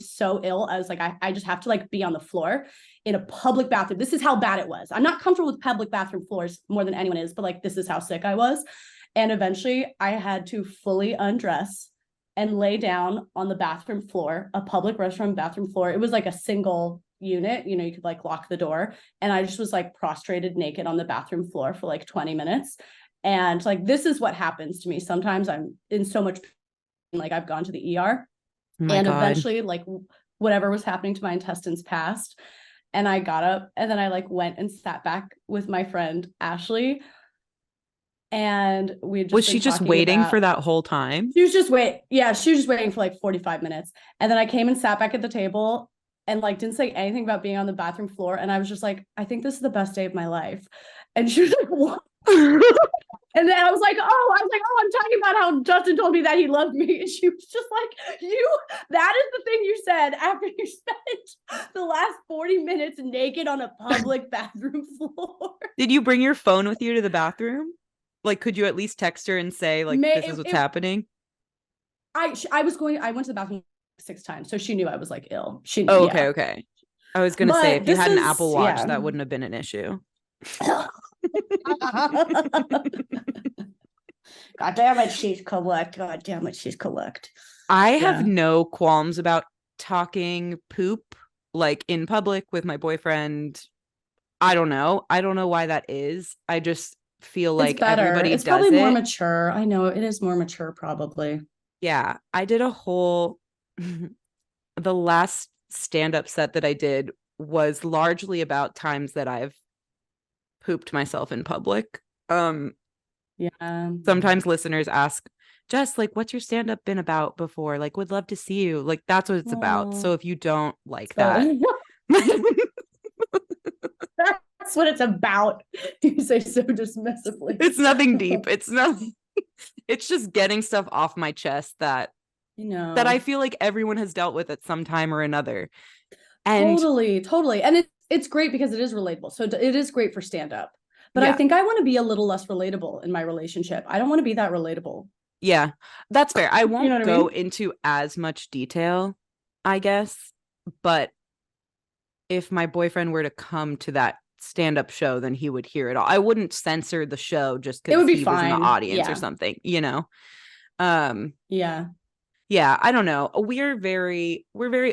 so ill. I was like, I just have to like be on the floor in a public bathroom. This is how bad it was. I'm not comfortable with public bathroom floors more than anyone is, but like this is how sick I was. And eventually I had to fully undress and lay down on the bathroom floor, a public restroom bathroom floor. It was like a single unit, you could like lock the door. And I just was like prostrated naked on the bathroom floor for like 20 minutes. And like, this is what happens to me. Sometimes I'm in so much pain, like I've gone to the ER. oh my And God. eventually like whatever was happening to my intestines passed and I got up and then I like went and sat back with my friend Ashley and we had just Was she just waiting for that whole time? she was just waiting for like 45 minutes and then I came and sat back at the table and like didn't say anything about being on the bathroom floor. And I was just like, I think this is the best day of my life. And she was like, what? And then I was like, oh, I'm talking about how Justin told me that he loved me. And she was just like, that is the thing you said after you spent the last 40 minutes naked on a public bathroom floor. Did you bring your phone with you to the bathroom? Like, could you at least text her and say, like, this is what's happening? I went to the bathroom 6 times. So she knew I was like ill. She Oh, okay, okay. I was going to say, if you had an Apple Watch, that wouldn't have been an issue. God damn it, she's collect. God damn it, she's collect. I have no qualms about talking poop like in public with my boyfriend. I don't know why that is. I just feel like everybody does it. It's probably more mature. I know it is more mature, probably. Yeah, I did a whole the last stand-up set that I did was largely about times that I've pooped myself in public. Sometimes listeners ask, Jess, like, what's your stand-up been about before? Like, would love to see you. Like, that's what it's about. So if you don't like that. That's what it's about. You say so dismissively. It's nothing deep. It's nothing. It's just getting stuff off my chest that that I feel like everyone has dealt with at some time or another. And totally. And it's great because it is relatable. So it is great for stand-up. But I think I want to be a little less relatable in my relationship. I don't want to be that relatable. Yeah, that's fair. I won't go into as much detail, I guess. But if my boyfriend were to come to that stand-up show, then he would hear it all. I wouldn't censor the show just because he was in the audience or something, you know? Yeah, I don't know. We're very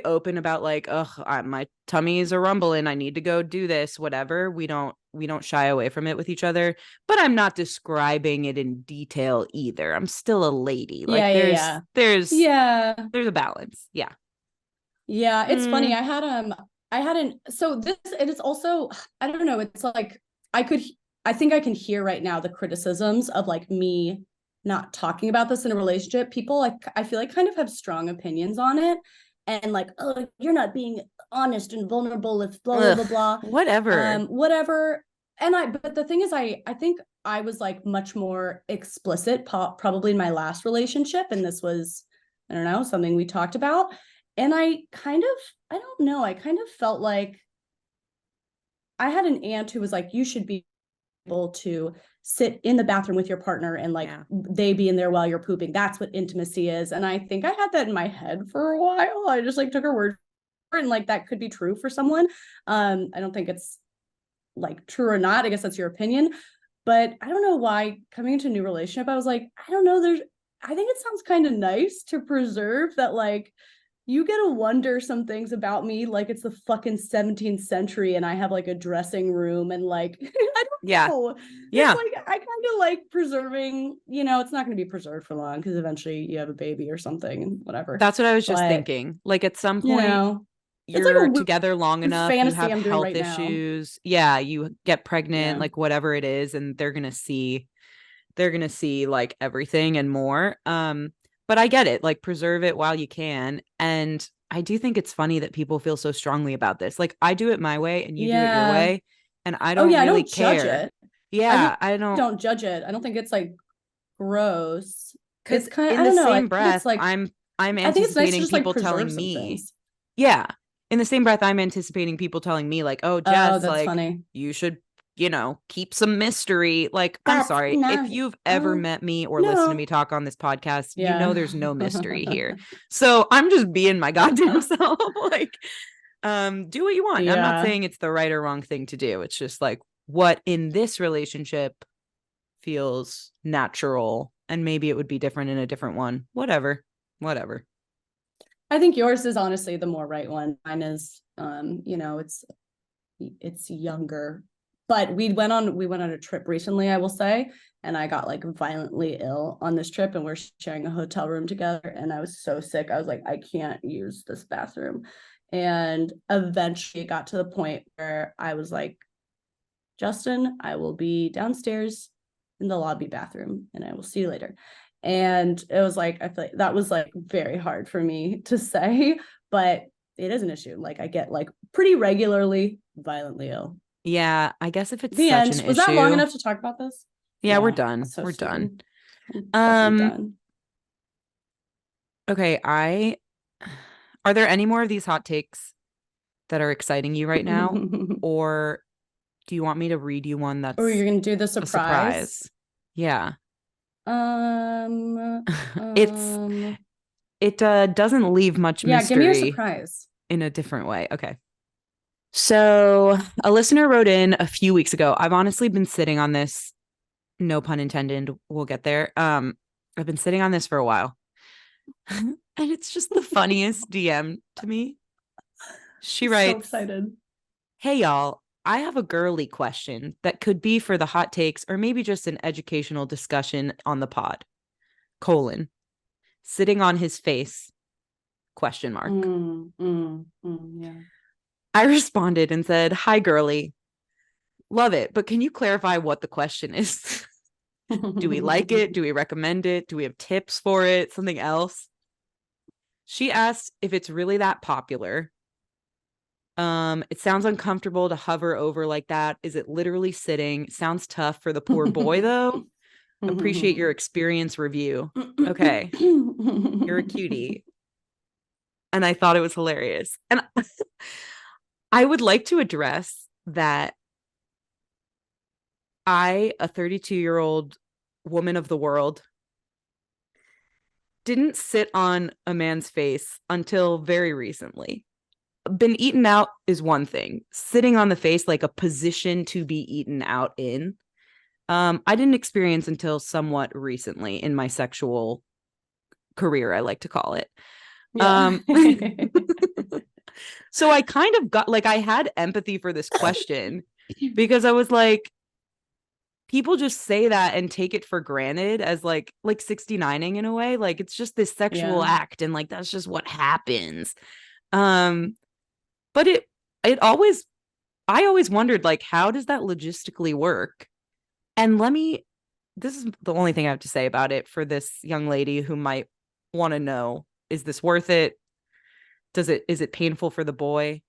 open about like, my tummies are rumbling. I need to go do this, whatever. We don't shy away from it with each other, but I'm not describing it in detail either. I'm still a lady. Like there's a balance. Yeah. Yeah. It's funny. It is also, I don't know. It's like, I think I can hear right now the criticisms of like me not talking about this in a relationship. People like, I feel like kind of have strong opinions on it and like, oh, you're not being honest and vulnerable with blah, blah, blah, whatever. But the thing is, I think I was like much more explicit probably in my last relationship. And this was, I don't know, something we talked about. And I kind of felt like I had an aunt who was like, you should be able to sit in the bathroom with your partner and like they be in there while you're pooping. That's what intimacy is. And I think I had that in my head for a while. I just like took her word for it, and like that could be true for someone. I don't think it's like true or not. I guess that's your opinion. But I don't know why coming into a new relationship, I was like, I don't know. I think it sounds kind of nice to preserve that, like, you get to wonder some things about me like it's the fucking 17th century and I have like a dressing room and like I don't know. Yeah. It's like I kind of like preserving, it's not going to be preserved for long because eventually you have a baby or something and whatever. That's what I was just thinking. Like at some point you're like together long enough, you have health issues. Yeah, you get pregnant, like whatever it is, and they're going to see like everything and more. But I get it, like preserve it while you can. And I do think it's funny that people feel so strongly about this. Like I do it my way and you do it your way. And I don't really care. Judge it. Yeah, I don't judge it. I don't think it's like gross. It's kind of in the same breath, like, I'm anticipating people telling me. Yeah. In the same breath, I'm anticipating people telling me like, oh, Jess, like funny. You should keep some mystery. Like, I'm sorry. If you've ever met me or listened to me talk on this podcast, there's no mystery here. So I'm just being my goddamn self. Like, do what you want. I'm not saying it's the right or wrong thing to do. It's just like what in this relationship feels natural. And maybe it would be different in a different one. Whatever. I think yours is honestly the more right one. Mine is, it's younger. But we went on a trip recently, I will say, and I got like violently ill on this trip and we're sharing a hotel room together and I was so sick. I was like, I can't use this bathroom. And eventually it got to the point where I was like, Justin, I will be downstairs in the lobby bathroom and I will see you later. And it was like, I feel like that was like very hard for me to say, but it is an issue. Like I get like pretty regularly violently ill. Yeah, I guess if it's The such end. an Was issue. that long enough to talk about this? Yeah, we're done. So We're stupid. done. Done. Okay, are there any more of these hot takes that are exciting you right now? Or do you want me to read you one that's you're gonna do the a surprise? surprise? Yeah. Um, It doesn't leave much mystery. Give me your surprise. In a different way. Okay. So a listener wrote in a few weeks ago. I've honestly been sitting on this, no pun intended. We'll get there. I've been sitting on this for a while. And it's just the funniest DM to me. She writes, so excited. Hey y'all, I have a girly question that could be for the hot takes or maybe just an educational discussion on the pod. Sitting on his face, ? Yeah. I responded and said, Hi girly. Love it, but can you clarify what the question is? Do we like it? Do we recommend it? Do we have tips for it? Something else? She asked if it's really that popular. It sounds uncomfortable to hover over like that. Is it literally sitting? Sounds tough for the poor boy, though. Appreciate your experience review. Okay. You're a cutie. And I thought it was hilarious. And I would like to address that I, a 32-year-old woman of the world, didn't sit on a man's face until very recently. Been eaten out is one thing. Sitting on the face, like a position to be eaten out in, I didn't experience until somewhat recently in my sexual career, I like to call it. Yeah. So I kind of got like, I had empathy for this question because I was like, people just say that and take it for granted as like 69ing in a way. Like it's just this sexual act and like that's just what happens. But I always wondered, like, how does that logistically work? And this is the only thing I have to say about it for this young lady who might want to know, is this worth it? Is it painful for the boy?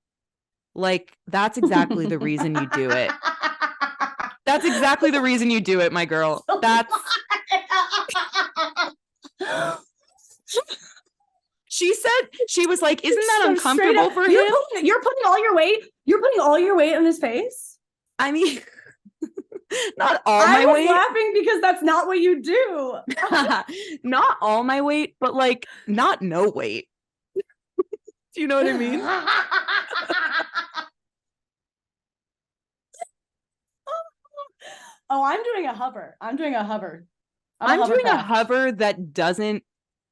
Like, that's exactly the reason you do it. That's exactly the reason you do it, my girl. That's She said, she was like, isn't that uncomfortable for him? You're putting all your weight. You're putting all your weight on his face. I mean, not all my weight. I was laughing because that's not what you do. Not all my weight, but like not no weight. Do you know what I mean? Oh, I'm doing a hover. I'm doing a hover that doesn't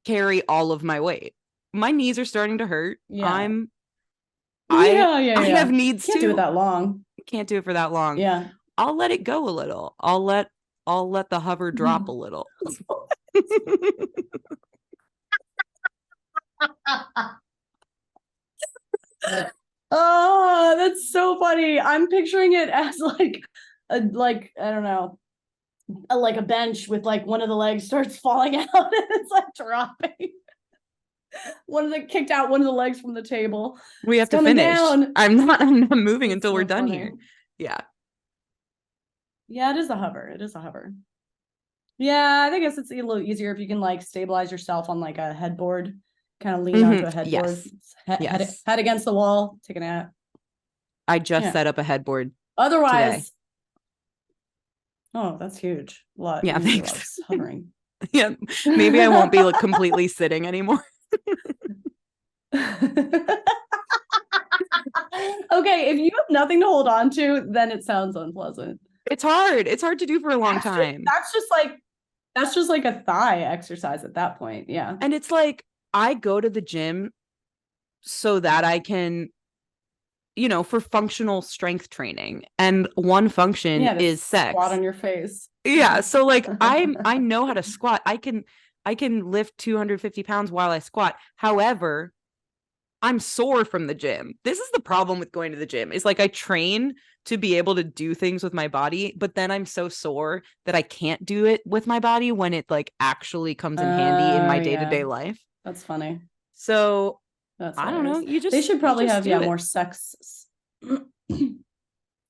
carry all of my weight. My knees are starting to hurt. Yeah. I have needs Can't do it that long. Can't do it for that long. Yeah. I'll let it go a little. I'll let the hover drop a little. Oh, that's so funny. I'm picturing it as like I don't know, like a bench with like one of the legs starts falling out and it's like dropping. One of the legs from the table. We have to finish. Down. I'm not moving until we're done here. Yeah. Yeah, it is a hover. Yeah, I guess it's a little easier if you can like stabilize yourself on like a headboard, kind of lean onto a headboard. Yes. Head against the wall, take a nap. I just set up a headboard. Otherwise, today. Oh, that's huge. A lot. Yeah, thanks. Hovering. Yeah, maybe I won't be like completely sitting anymore. Okay, if you have nothing to hold on to, then it sounds unpleasant. It's hard to do for a long time. That's just like a thigh exercise at that point. Yeah. And it's like, I go to the gym so that I can, for functional strength training. And one function is sex. Squat on your face. Yeah. So like I know how to squat. I can lift 250 pounds while I squat. However, I'm sore from the gym. This is the problem with going to the gym. Is like I train to be able to do things with my body, but then I'm so sore that I can't do it with my body when it like actually comes in handy in my day-to-day life. That's funny. So That's I don't know. hilarious. They should probably have do it. more sex.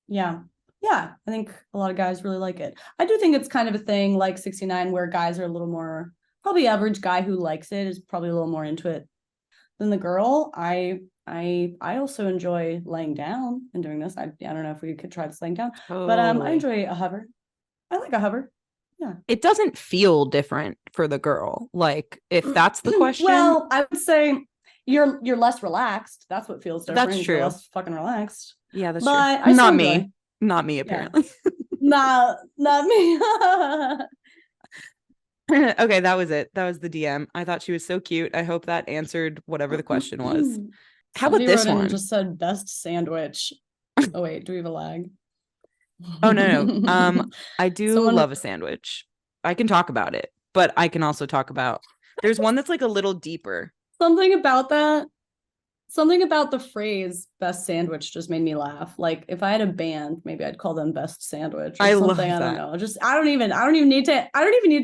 Yeah. Yeah. I think a lot of guys really like it. I do think it's kind of a thing like 69 where guys are a little more, probably average guy who likes it is probably a little more into it than the girl. I also enjoy laying down and doing this. I don't know if we could try this laying down, but I Totally. enjoy a hover. I like a hover. Yeah. It doesn't feel different for the girl. Like, if that's the question. Well, I would say you're less relaxed. That's what feels different. That's true. You're less fucking relaxed. Yeah, that's but true. I Not enjoy. me. Not me, apparently. Yeah. not me. Okay, that was it. That was the DM. I thought she was so cute. I hope that answered whatever the question was. How about this one? Just said best sandwich. Oh wait, do we have a lag? Oh no. I do love a sandwich. I can talk about it, but I can also talk about. There's one that's like a little deeper. Something about the phrase "best sandwich" just made me laugh. Like if I had a band, maybe I'd call them "Best Sandwich" or something. Love that. I don't know. I don't even need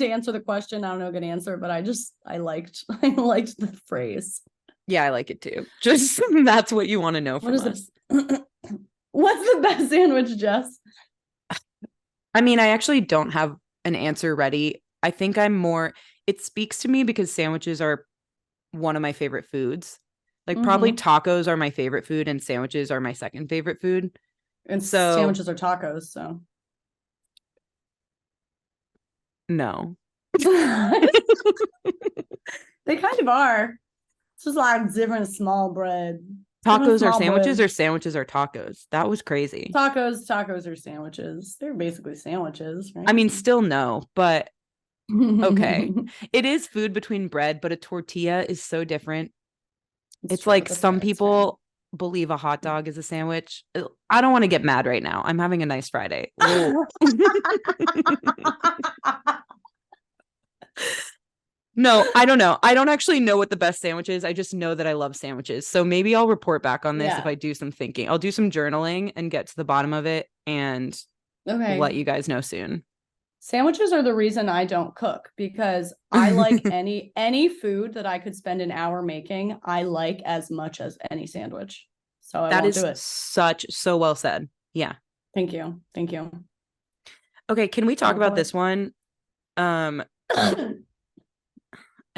to answer the question. I don't know a good answer, but I liked the phrase. Yeah, I like it too. Just that's what you want to know from us. What's the best sandwich, Jess? I mean, I actually don't have an answer ready. I think it speaks to me because sandwiches are one of my favorite foods. Like probably tacos are my favorite food and sandwiches are my second favorite food. And so sandwiches are tacos, so. No. They kind of are. It's just like different small bread. Tacos are sandwiches or sandwiches are tacos. That was crazy. Tacos are sandwiches. They're basically sandwiches, right? I mean, still no, but okay. It is food between bread, but a tortilla is so different. It's like some people believe a hot dog is a sandwich. I don't want to get mad right now. I'm having a nice Friday. No, I don't know. I don't actually know what the best sandwich is. I just know that I love sandwiches. So maybe I'll report back on this if I do some thinking. I'll do some journaling and get to the bottom of it and let you guys know soon. Sandwiches are the reason I don't cook because I like any food that I could spend an hour making. I like as much as any sandwich. So I won't do it. So well said. Yeah. Thank you. Okay, can we talk about this one? I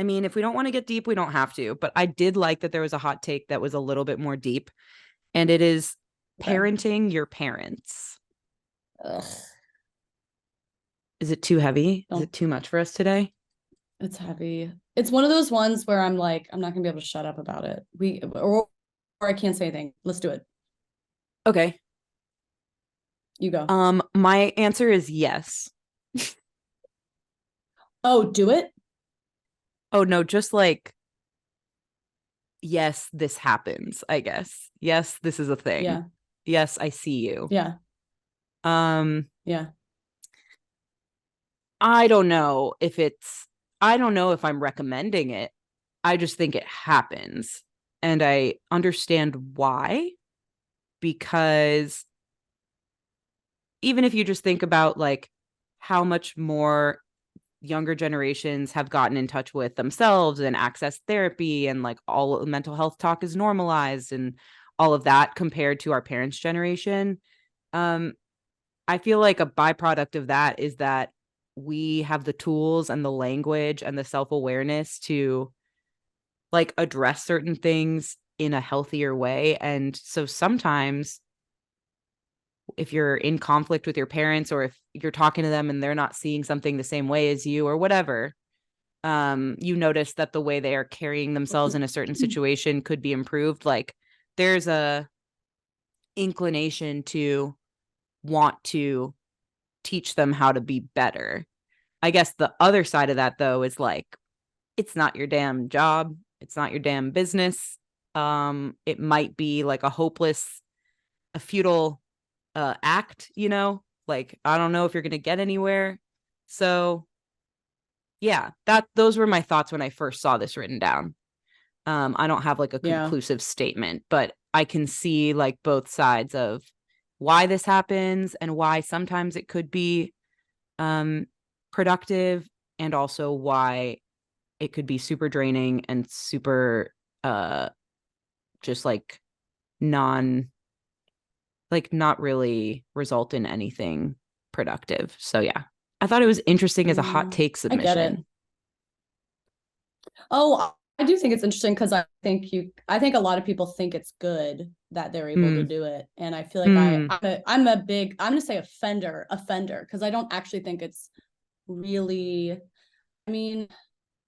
mean, if we don't want to get deep, we don't have to. But I did like that there was a hot take that was a little bit more deep. And it is parenting your parents. Ugh. Is it too heavy? Is it too much for us today? It's heavy. It's one of those ones where I'm like, I'm not going to be able to shut up about it. Or I can't say anything. Let's do it. Okay. You go. My answer is yes. Oh, do it? Oh, no, just like, yes, this happens, I guess. Yes, this is a thing. Yeah. Yes, I see you. Yeah. Yeah. I don't know if I'm recommending it. I just think it happens. And I understand why. Because even if you just think about like how much more younger generations have gotten in touch with themselves and access therapy and like all mental health talk is normalized and all of that compared to our parents' generation. I feel like a byproduct of that is that we have the tools and the language and the self-awareness to like address certain things in a healthier way. And so sometimes if you're in conflict with your parents or if you're talking to them and they're not seeing something the same way as you or whatever, you notice that the way they are carrying themselves in a certain situation could be improved. Like there's a inclination to want to teach them how to be better. I guess the other side of that though is like, it's not your damn job. It's not your damn business. It might be like a futile act, you know, like I don't know if you're gonna get anywhere. So yeah, those were my thoughts when I first saw this written down. I don't have like a conclusive statement, but I can see like both sides of why this happens and why sometimes it could be productive, and also why it could be super draining and super just like not really result in anything productive. So yeah, I thought it was interesting as a hot take I get it. submission. Oh, I do think it's interesting because I think a lot of people think it's good that they're able to do it. And I feel like I'm gonna say offender, because I don't actually think it's really, I mean,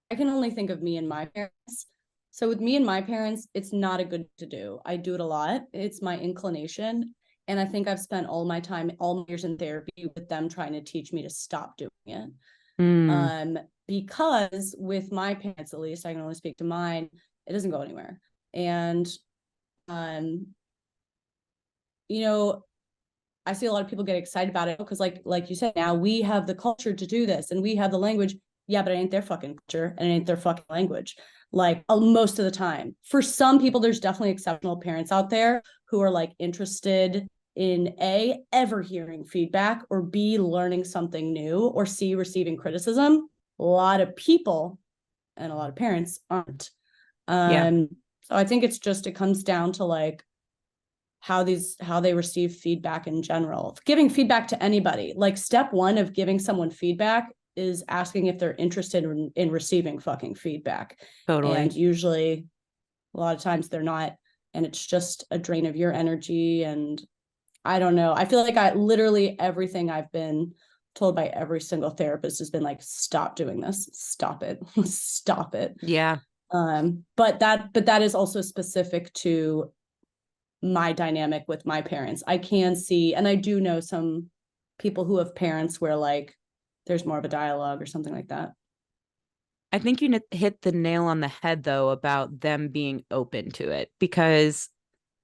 I can only think of me and my parents. So with me and my parents, it's not a good to do. I do it a lot. It's my inclination. And I think I've spent all my years in therapy with them trying to teach me to stop doing it. Because with my parents, at least, I can only speak to mine, it doesn't go anywhere. And you know, I see a lot of people get excited about it because like you said, now we have the culture to do this and we have the language. Yeah, but it ain't their fucking culture and it ain't their fucking language. Like most of the time. For some people, there's definitely exceptional parents out there who are like interested in A, ever hearing feedback, or B, learning something new, or C, receiving criticism. A lot of people and a lot of parents aren't. So I think it comes down to like how they receive feedback in general. Giving feedback to anybody, like step one of giving someone feedback is asking if they're interested in receiving fucking feedback. Totally. And usually a lot of times they're not, and it's just a drain of your energy. And I don't know, I feel like literally everything I've been told by every single therapist has been like, stop doing this, stop it, stop it. Yeah. But that is also specific to my dynamic with my parents. I can see, and I do know some people who have parents where like there's more of a dialogue or something like that. I think you hit the nail on the head though about them being open to it, because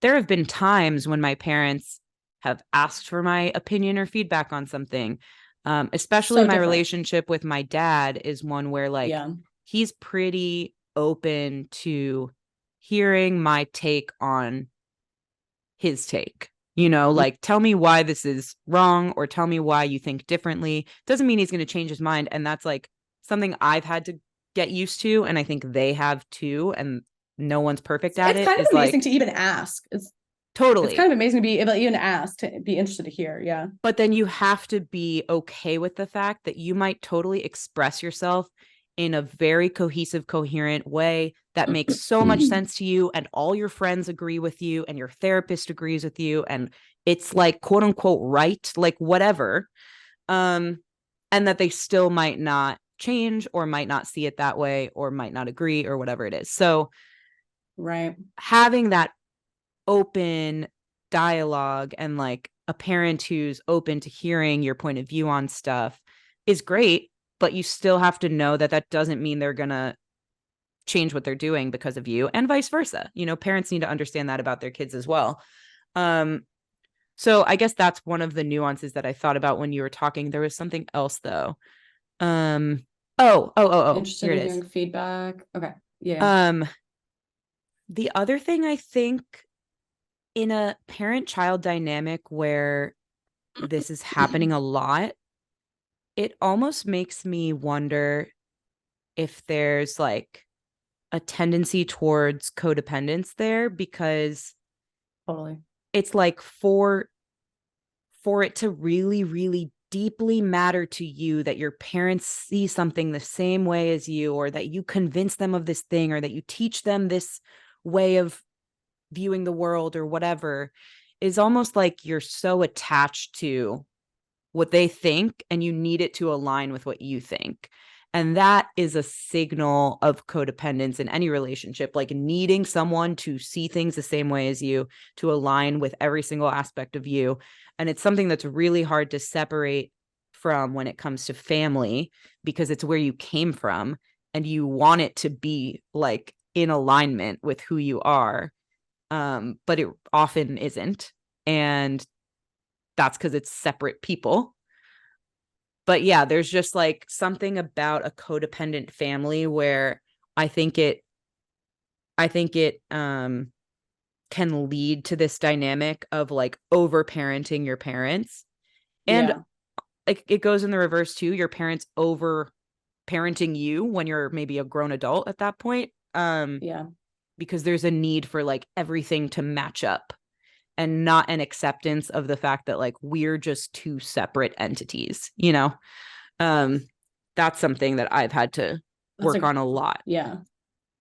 there have been times when my parents have asked for my opinion or feedback on something. Especially my relationship with my dad is one where like he's pretty open to hearing my take on his take, like tell me why this is wrong or tell me why you think differently. Doesn't mean he's going to change his mind. And that's like something I've had to get used to. And I think they have too. And no one's perfect at it. It's kind of amazing to even ask. It's totally. It's kind of amazing to be able to even ask, to be interested to hear. Yeah. But then you have to be okay with the fact that you might totally express yourself in a very cohesive, coherent way that makes so much sense to you, and all your friends agree with you and your therapist agrees with you, and it's like quote unquote right, like whatever, and that they still might not change or might not see it that way or might not agree or whatever it is. So having that open dialogue and like a parent who's open to hearing your point of view on stuff is great, but you still have to know that that doesn't mean they're gonna change what they're doing because of you, and vice versa. Parents need to understand that about their kids as well. So I guess that's one of the nuances that I thought about when you were talking. There was something else though. Interested in hearing feedback. Okay. Yeah. The other thing I think in a parent-child dynamic where this is happening a lot, it almost makes me wonder if there's like a tendency towards codependence there, because it's like for it to really, really deeply matter to you that your parents see something the same way as you, or that you convince them of this thing, or that you teach them this way of viewing the world or whatever, is almost like you're so attached to what they think and you need it to align with what you think. And that is a signal of codependence in any relationship, like needing someone to see things the same way as you, to align with every single aspect of you. And it's something that's really hard to separate from when it comes to family, because it's where you came from and you want it to be like in alignment with who you are. But it often isn't. And that's because it's separate people. But yeah, there's just like something about a codependent family where I think it can lead to this dynamic of like over parenting your parents. And it goes in the reverse too. Your parents over parenting you when you're maybe a grown adult at that point. because there's a need for like everything to match up and not an acceptance of the fact that like we're just two separate entities, you know? That's something that I've had to work on a lot. Yeah.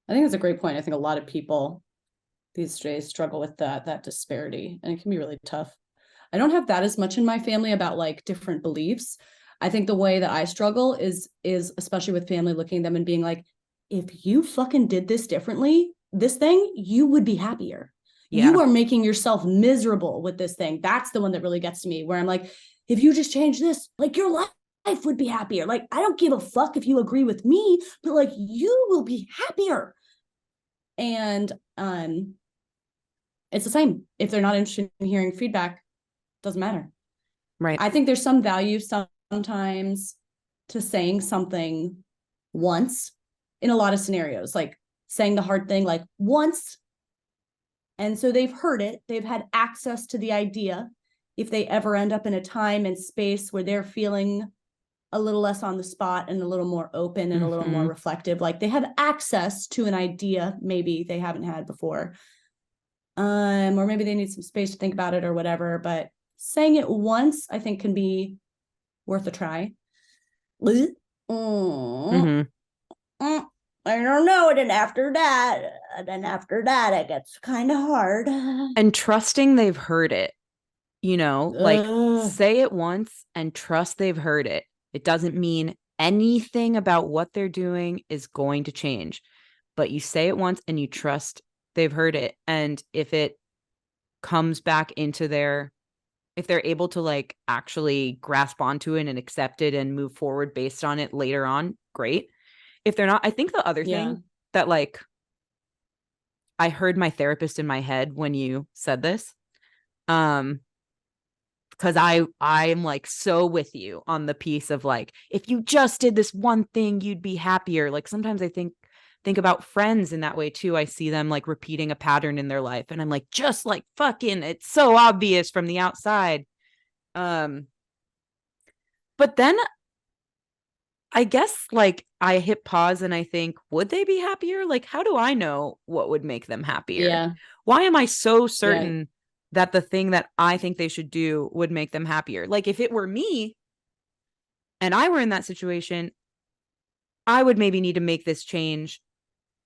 I think that's a great point. I think a lot of people these days struggle with that disparity, and it can be really tough. I don't have that as much in my family about like different beliefs. I think the way that I struggle is especially with family looking at them and being like, if you fucking did this differently, this thing, you would be happier. Yeah. You are making yourself miserable with this thing. That's the one that really gets to me, where I'm like, if you just change this, like your life would be happier. Like, I don't give a fuck if you agree with me, but like you will be happier. And it's the same. If they're not interested in hearing feedback, doesn't matter. Right. I think there's some value sometimes to saying something once in a lot of scenarios, like saying the hard thing like once. And so they've heard it, they've had access to the idea. If they ever end up in a time and space where they're feeling a little less on the spot and a little more open and a little more reflective, like they have access to an idea maybe they haven't had before. Or maybe they need some space to think about it or whatever, but saying it once, I think, can be worth a try. I don't know. And then after that, it gets kind of hard. And trusting they've heard it, you know, like say it once and trust they've heard it. It doesn't mean anything about what they're doing is going to change, but you say it once and you trust they've heard it. And if it comes back into if they're able to like actually grasp onto it and accept it and move forward based on it later on, great. If they're not, I think the other thing that like, I heard my therapist in my head when you said this, because I'm like so with you on the piece of like, if you just did this one thing, you'd be happier. Like sometimes I think about friends in that way too. I see them like repeating a pattern in their life and I'm like, just like fucking, it's so obvious from the outside. But then I guess like I hit pause and I think, would they be happier? Like, how do I know what would make them happier? Yeah. Why am I so certain that the thing that I think they should do would make them happier? Like if it were me and I were in that situation, I would maybe need to make this change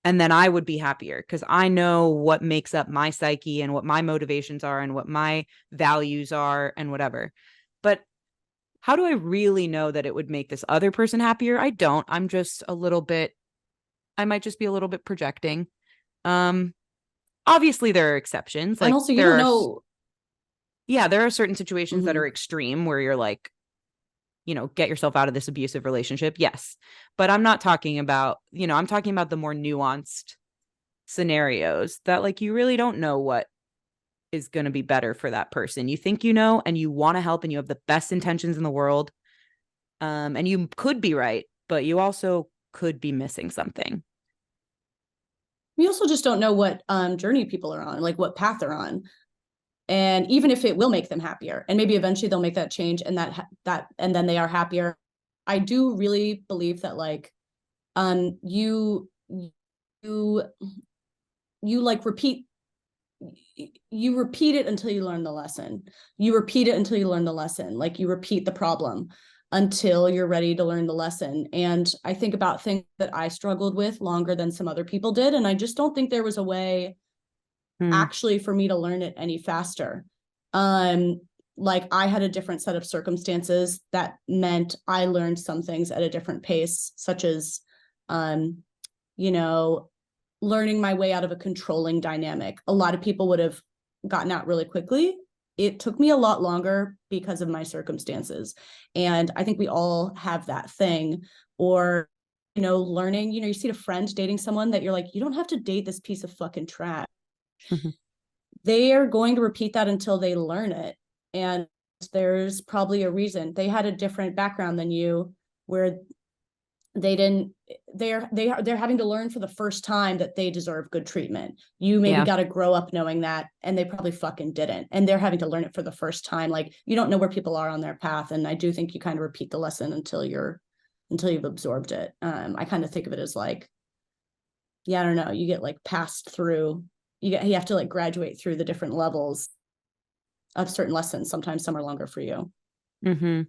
and then I would be happier because I know what makes up my psyche and what my motivations are and what my values are and whatever. But how do I really know that it would make this other person happier? I don't. I'm just I might just be a little bit projecting. Obviously there are exceptions. Like, and also you don't know. Yeah, there are certain situations that are extreme where you're like, you know, get yourself out of this abusive relationship. Yes. But I'm not talking about, you know, I'm talking about the more nuanced scenarios that like you really don't know what is going to be better for that person. You think you know, and you want to help and you have the best intentions in the world. And you could be right, but you also could be missing something. We also just don't know what journey people are on, like what path they're on. And even if it will make them happier, and maybe eventually they'll make that change and and then they are happier. I do really believe that like, you like repeat it until you learn the lesson. You repeat it until you learn the lesson. Like you repeat the problem until you're ready to learn the lesson. And I think about things that I struggled with longer than some other people did. And I just don't think there was a way actually for me to learn it any faster. Like I had a different set of circumstances that meant I learned some things at a different pace, such as, you know, learning my way out of a controlling dynamic. A lot of people would have gotten out really quickly. It took me a lot longer because of my circumstances. And I think we all have that thing. Or, you know, learning, you know, you see a friend dating someone that you're like, you don't have to date this piece of fucking trash. They are going to repeat that until they learn it. And there's probably a reason. They had a different background than you, where they're having to learn for the first time that they deserve good treatment. You maybe got to grow up knowing that, and they probably fucking didn't. And they're having to learn it for the first time. Like you don't know where people are on their path. And I do think you kind of repeat the lesson until you've absorbed it. I kind of think of it as like, yeah, I don't know, you get like passed through, you have to like graduate through the different levels of certain lessons. Sometimes some are longer for you. Mm-hmm.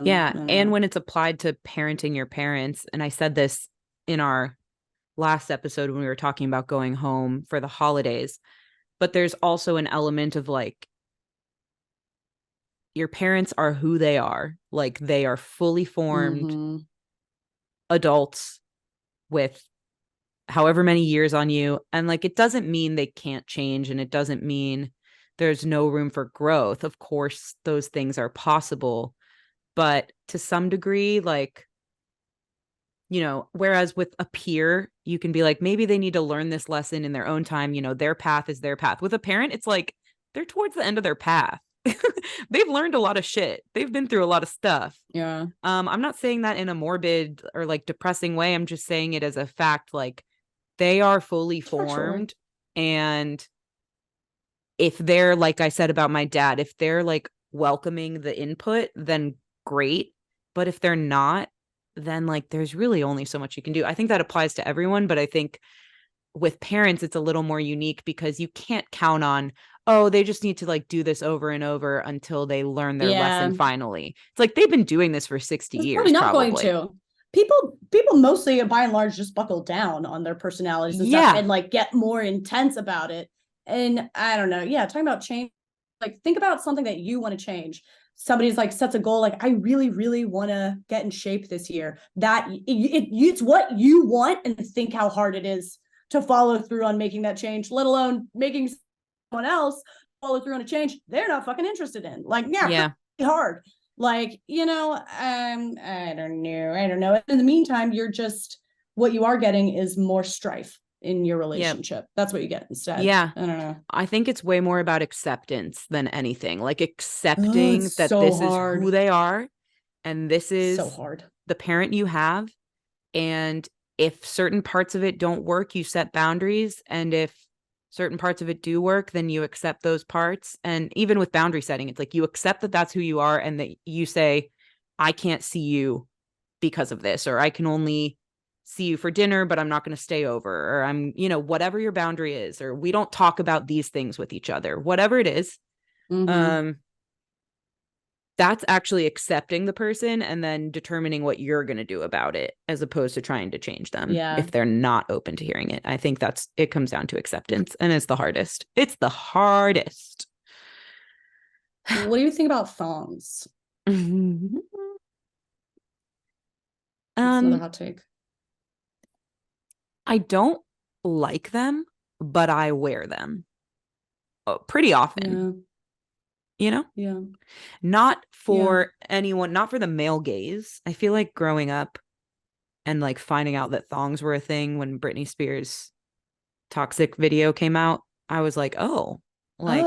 Yeah. And when it's applied to parenting your parents, and I said this in our last episode when we were talking about going home for the holidays, but there's also an element of like, your parents are who they are. Like they are fully formed adults with however many years on you. And like, it doesn't mean they can't change, and it doesn't mean there's no room for growth. Of course, those things are possible, but to some degree, like, you know, whereas with a peer, you can be like, maybe they need to learn this lesson in their own time. You know, their path is their path. With a parent, it's like they're towards the end of their path. They've learned a lot of shit. They've been through a lot of stuff. Yeah. I'm not saying that in a morbid or like depressing way. I'm just saying it as a fact. Like they are fully formed. Sure. And if they're, like I said about my dad, if they're like welcoming the input, then great. But if they're not, then like there's really only so much you can do. I think that applies to everyone, but I think with parents, it's a little more unique because you can't count on, oh, they just need to like do this over and over until they learn their lesson finally. It's like they've been doing this for 60 years. Probably not going to. People mostly by and large just buckle down on their personalities and stuff and like get more intense about it. And I don't know. Yeah, talking about change, like think about something that you want to change. Somebody's like sets a goal, like I really, really want to get in shape this year. That it's what you want, and think how hard it is to follow through on making that change, let alone making someone else follow through on a change they're not fucking interested in. Like, yeah. Hard. Like, you know, I don't know. In the meantime, you're just, what you are getting is more strife in your relationship. That's what you get instead. Yeah. I don't know. I think it's way more about acceptance than anything. Like accepting that so this hard. Is who they are, and this is so hard. The parent you have. And if certain parts of it don't work, you set boundaries. And if certain parts of it do work, then you accept those parts. And even with boundary setting, it's like you accept that that's who you are, and that you say, I can't see you because of this, or I can only see you for dinner, but I'm not going to stay over, or I'm, you know, whatever your boundary is, or we don't talk about these things with each other, whatever it is. That's actually accepting the person and then determining what you're going to do about it, as opposed to trying to change them if they're not open to hearing it. I think it comes down to acceptance, and it's the hardest. It's the hardest. What do you think about thongs? Another hot take. I don't like them, but I wear them pretty often. You know? Yeah. Not for anyone, not for the male gaze. I feel like growing up and like finding out that thongs were a thing when Britney Spears' Toxic video came out, I was like, oh, like,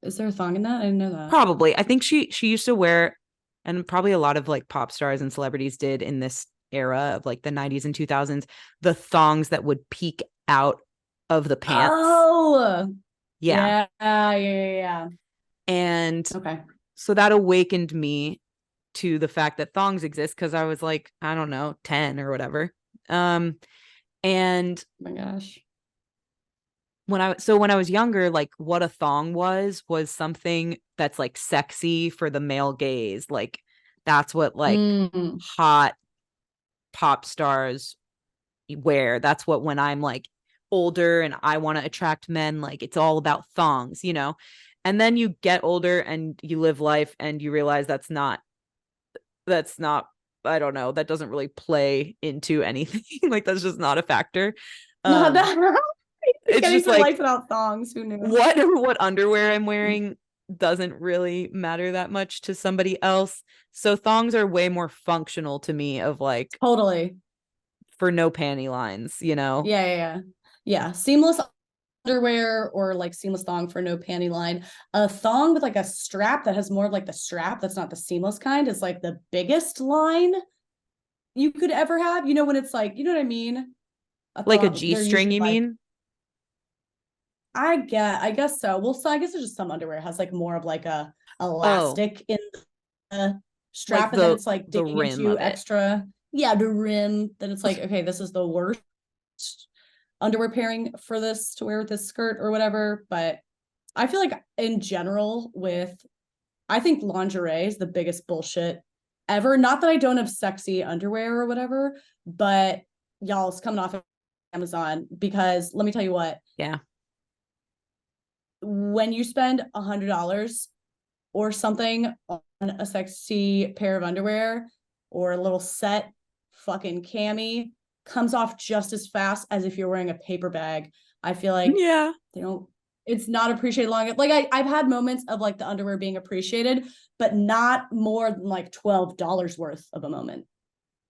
is there a thong in that? I didn't know that. Probably. I think she used to wear, and probably a lot of like pop stars and celebrities did in this era of like the 90s and 2000s, the thongs that would peek out of the pants. Oh, yeah. And so that awakened me to the fact that thongs exist, because I was like, I don't know, 10 or whatever. And oh my gosh. When I was younger, like what a thong was something that's like sexy for the male gaze. Like that's what like hot pop stars wear. That's what, when I'm like older and I want to attract men, like it's all about thongs, you know? And then you get older and you live life and you realize that's not, I don't know, that doesn't really play into anything. Like that's just not a factor. It's just like life without thongs. Who knew? What underwear I'm wearing doesn't really matter that much to somebody else. So thongs are way more functional to me, of like totally for no panty lines, you know? Yeah. Seamless underwear or like seamless thong for no panty line. A thong with like a strap that has more of like the strap that's not the seamless kind is like the biggest line you could ever have. You know, when it's like, you know what I mean? Like a G-string, you mean? I guess so. Well, so I guess there's just some underwear has like more of like a elastic in the strap, like and then it's like digging into extra. Yeah, the rim. Then it's like, okay, this is the worst underwear pairing for this to wear with this skirt or whatever. But I feel like in general I think lingerie is the biggest bullshit ever. Not that I don't have sexy underwear or whatever, but y'all, it's coming off of Amazon, because let me tell you what. Yeah. When you spend $100 or something on a sexy pair of underwear or a little set fucking cami, comes off just as fast as if you're wearing a paper bag. I feel like it's not appreciated long. Like I've had moments of like the underwear being appreciated, but not more than like $12 worth of a moment.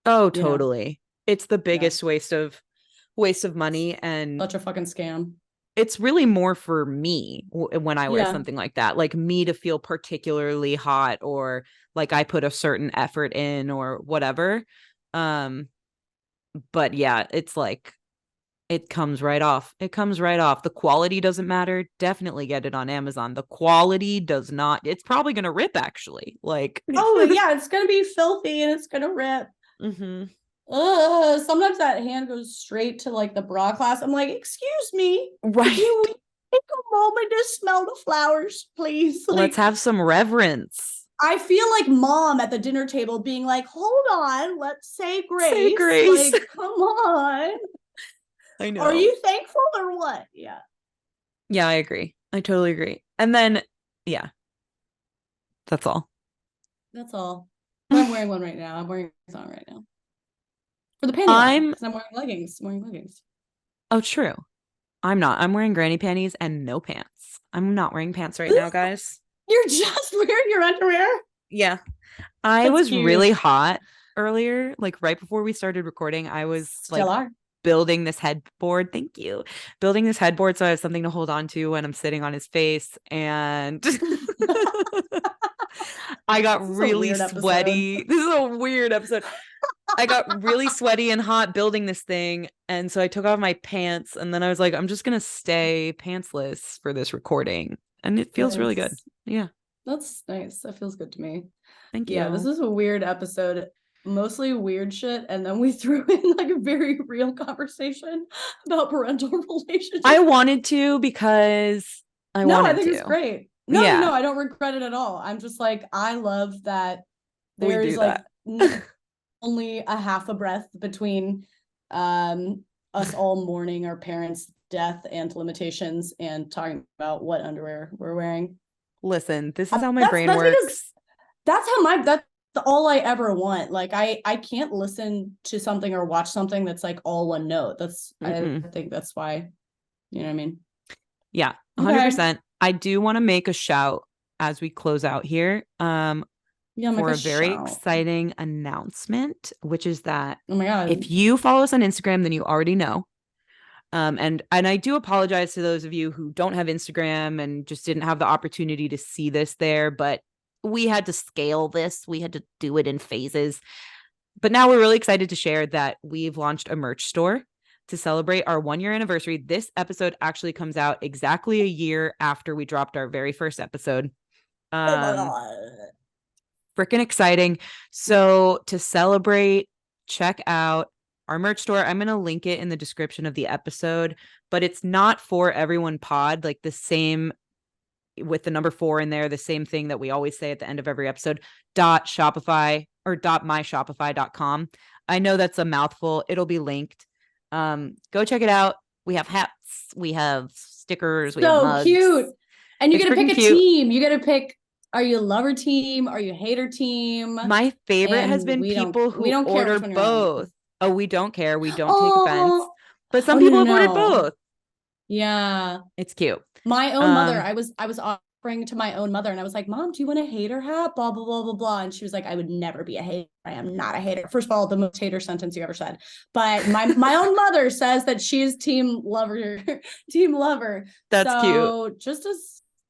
Oh, totally. It's the biggest waste of money, and such a fucking scam. It's really more for me when I wear something like that, like me to feel particularly hot, or like I put a certain effort in or whatever. But yeah, it's like, it comes right off. It comes right off. The quality doesn't matter. Definitely get it on Amazon. The quality does not. It's probably going to rip, actually. Like, oh yeah, it's going to be filthy and it's going to rip. Sometimes that hand goes straight to like the bra clasp. I'm like, excuse me. Right. Can you take a moment to smell the flowers, please? Like, let's have some reverence. I feel like mom at the dinner table being like, hold on, let's say grace. Say grace. Like, come on. I know. Are you thankful or what? Yeah. Yeah, I agree. I totally agree. And then, yeah. That's all. That's all. I'm wearing one right now. I'm wearing a thong right now. For the panty line, because I'm wearing leggings. I'm wearing leggings. Oh, true. I'm not. I'm wearing granny panties and no pants. I'm not wearing pants right now, guys. You're just wearing your underwear? Yeah. I was really hot earlier. Like right before we started recording, I was building this headboard. Thank you. Building this headboard so I have something to hold on to when I'm sitting on his face. And I got really sweaty. This is a weird episode. I got really sweaty and hot building this thing. And so I took off my pants, and then I was like, I'm just going to stay pantsless for this recording. And it feels really good. Yeah. That's nice. That feels good to me. Thank you. Yeah, this is a weird episode. Mostly weird shit. And then we threw in like a very real conversation about parental relationships. I wanted to because I think it's great. No, I don't regret it at all. I'm just like, I love that there's like only a half a breath between us all mourning our parents' death and limitations and talking about what underwear we're wearing. Listen, this is how my brain works. That's all I ever want. Like I can't listen to something or watch something that's like all one note. I think that's why, you know what I mean? Yeah, 100%. I do want to make a shout as we close out here. For a very exciting announcement, which is that, oh my God, if you follow us on Instagram, then you already know. And I do apologize to those of you who don't have Instagram and just didn't have the opportunity to see this there, but we had to scale this. We had to do it in phases. But now we're really excited to share that we've launched a merch store to celebrate our 1-year anniversary. This episode actually comes out exactly a year after we dropped our very first episode. Oh my God. Freaking exciting. So to celebrate, check out our merch store. I'm going to link it in the description of the episode, but it's not for everyone pod, like the same with the number 4 in there, the same thing that we always say at the end of every episode, .shopify or .myshopify.com. I know that's a mouthful. It'll be linked. Go check it out. We have hats, we have stickers, we have mugs. So cute. And you get to pick a team. You get to pick, are you a lover team? Are you a hater team? My favorite has been people who order both. Oh, we don't care. We don't take offense. But some people have ordered both. Yeah. It's cute. My own mother, I was offering to my own mother and I was like, Mom, do you want a hater hat? Blah, blah, blah, blah, blah. And she was like, I would never be a hater. I am not a hater. First of all, the most hater sentence you ever said. But my own mother says that she's team lover, team lover. That's cute.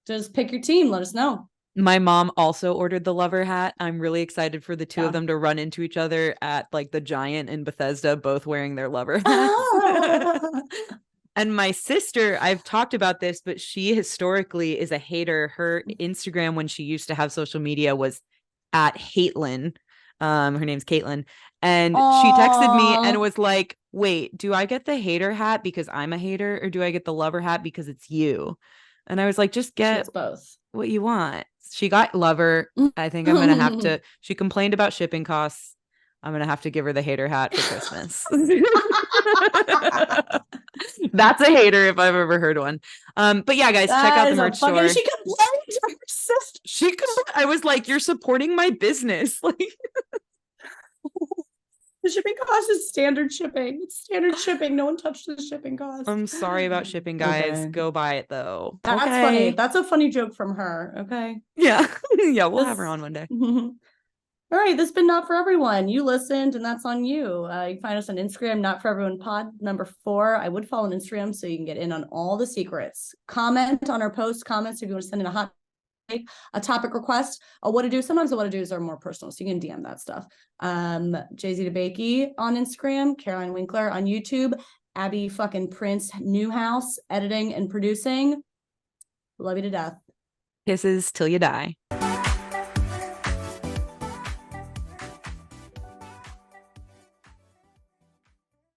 Just pick your team. Let us know. My mom also ordered the lover hat. I'm really excited for the two of them to run into each other at like the Giant in Bethesda, both wearing their lover hats. And my sister, I've talked about this, but she historically is a hater. Her Instagram, when she used to have social media, was at Hatelyn. Her name's Caitlin. And she texted me and was like, wait, do I get the hater hat because I'm a hater, or do I get the lover hat because it's you? And I was like, just She get gets both. what you want. She got lover. I think I'm gonna have to. She complained about shipping costs. I'm gonna have to give her the hater hat for Christmas. That's a hater if I've ever heard one. But yeah, guys, check out the merch store. She complained to her sister. I was like, you're supporting my business. Like, the shipping cost is standard shipping. It's standard shipping. No one touched the shipping cost. I'm sorry about shipping, guys. Okay. Go buy it though. That's okay. funny. That's a funny joke from her. Okay. Yeah. Yeah, we'll have her on one day. All right, this has been Not For Everyone. You listened, and that's on you. You can find us on Instagram, Not For Everyone Pod, number 4. I would follow on Instagram so you can get in on all the secrets. Comment on our post, comments if you want to send in a hot take, a topic request, a what to do. Sometimes the what to do's are more personal, so you can DM that stuff. Jess DeBakey on Instagram, Caroline Winkler on YouTube, Abby fucking Prince Newhouse editing and producing. Love you to death. Kisses till you die.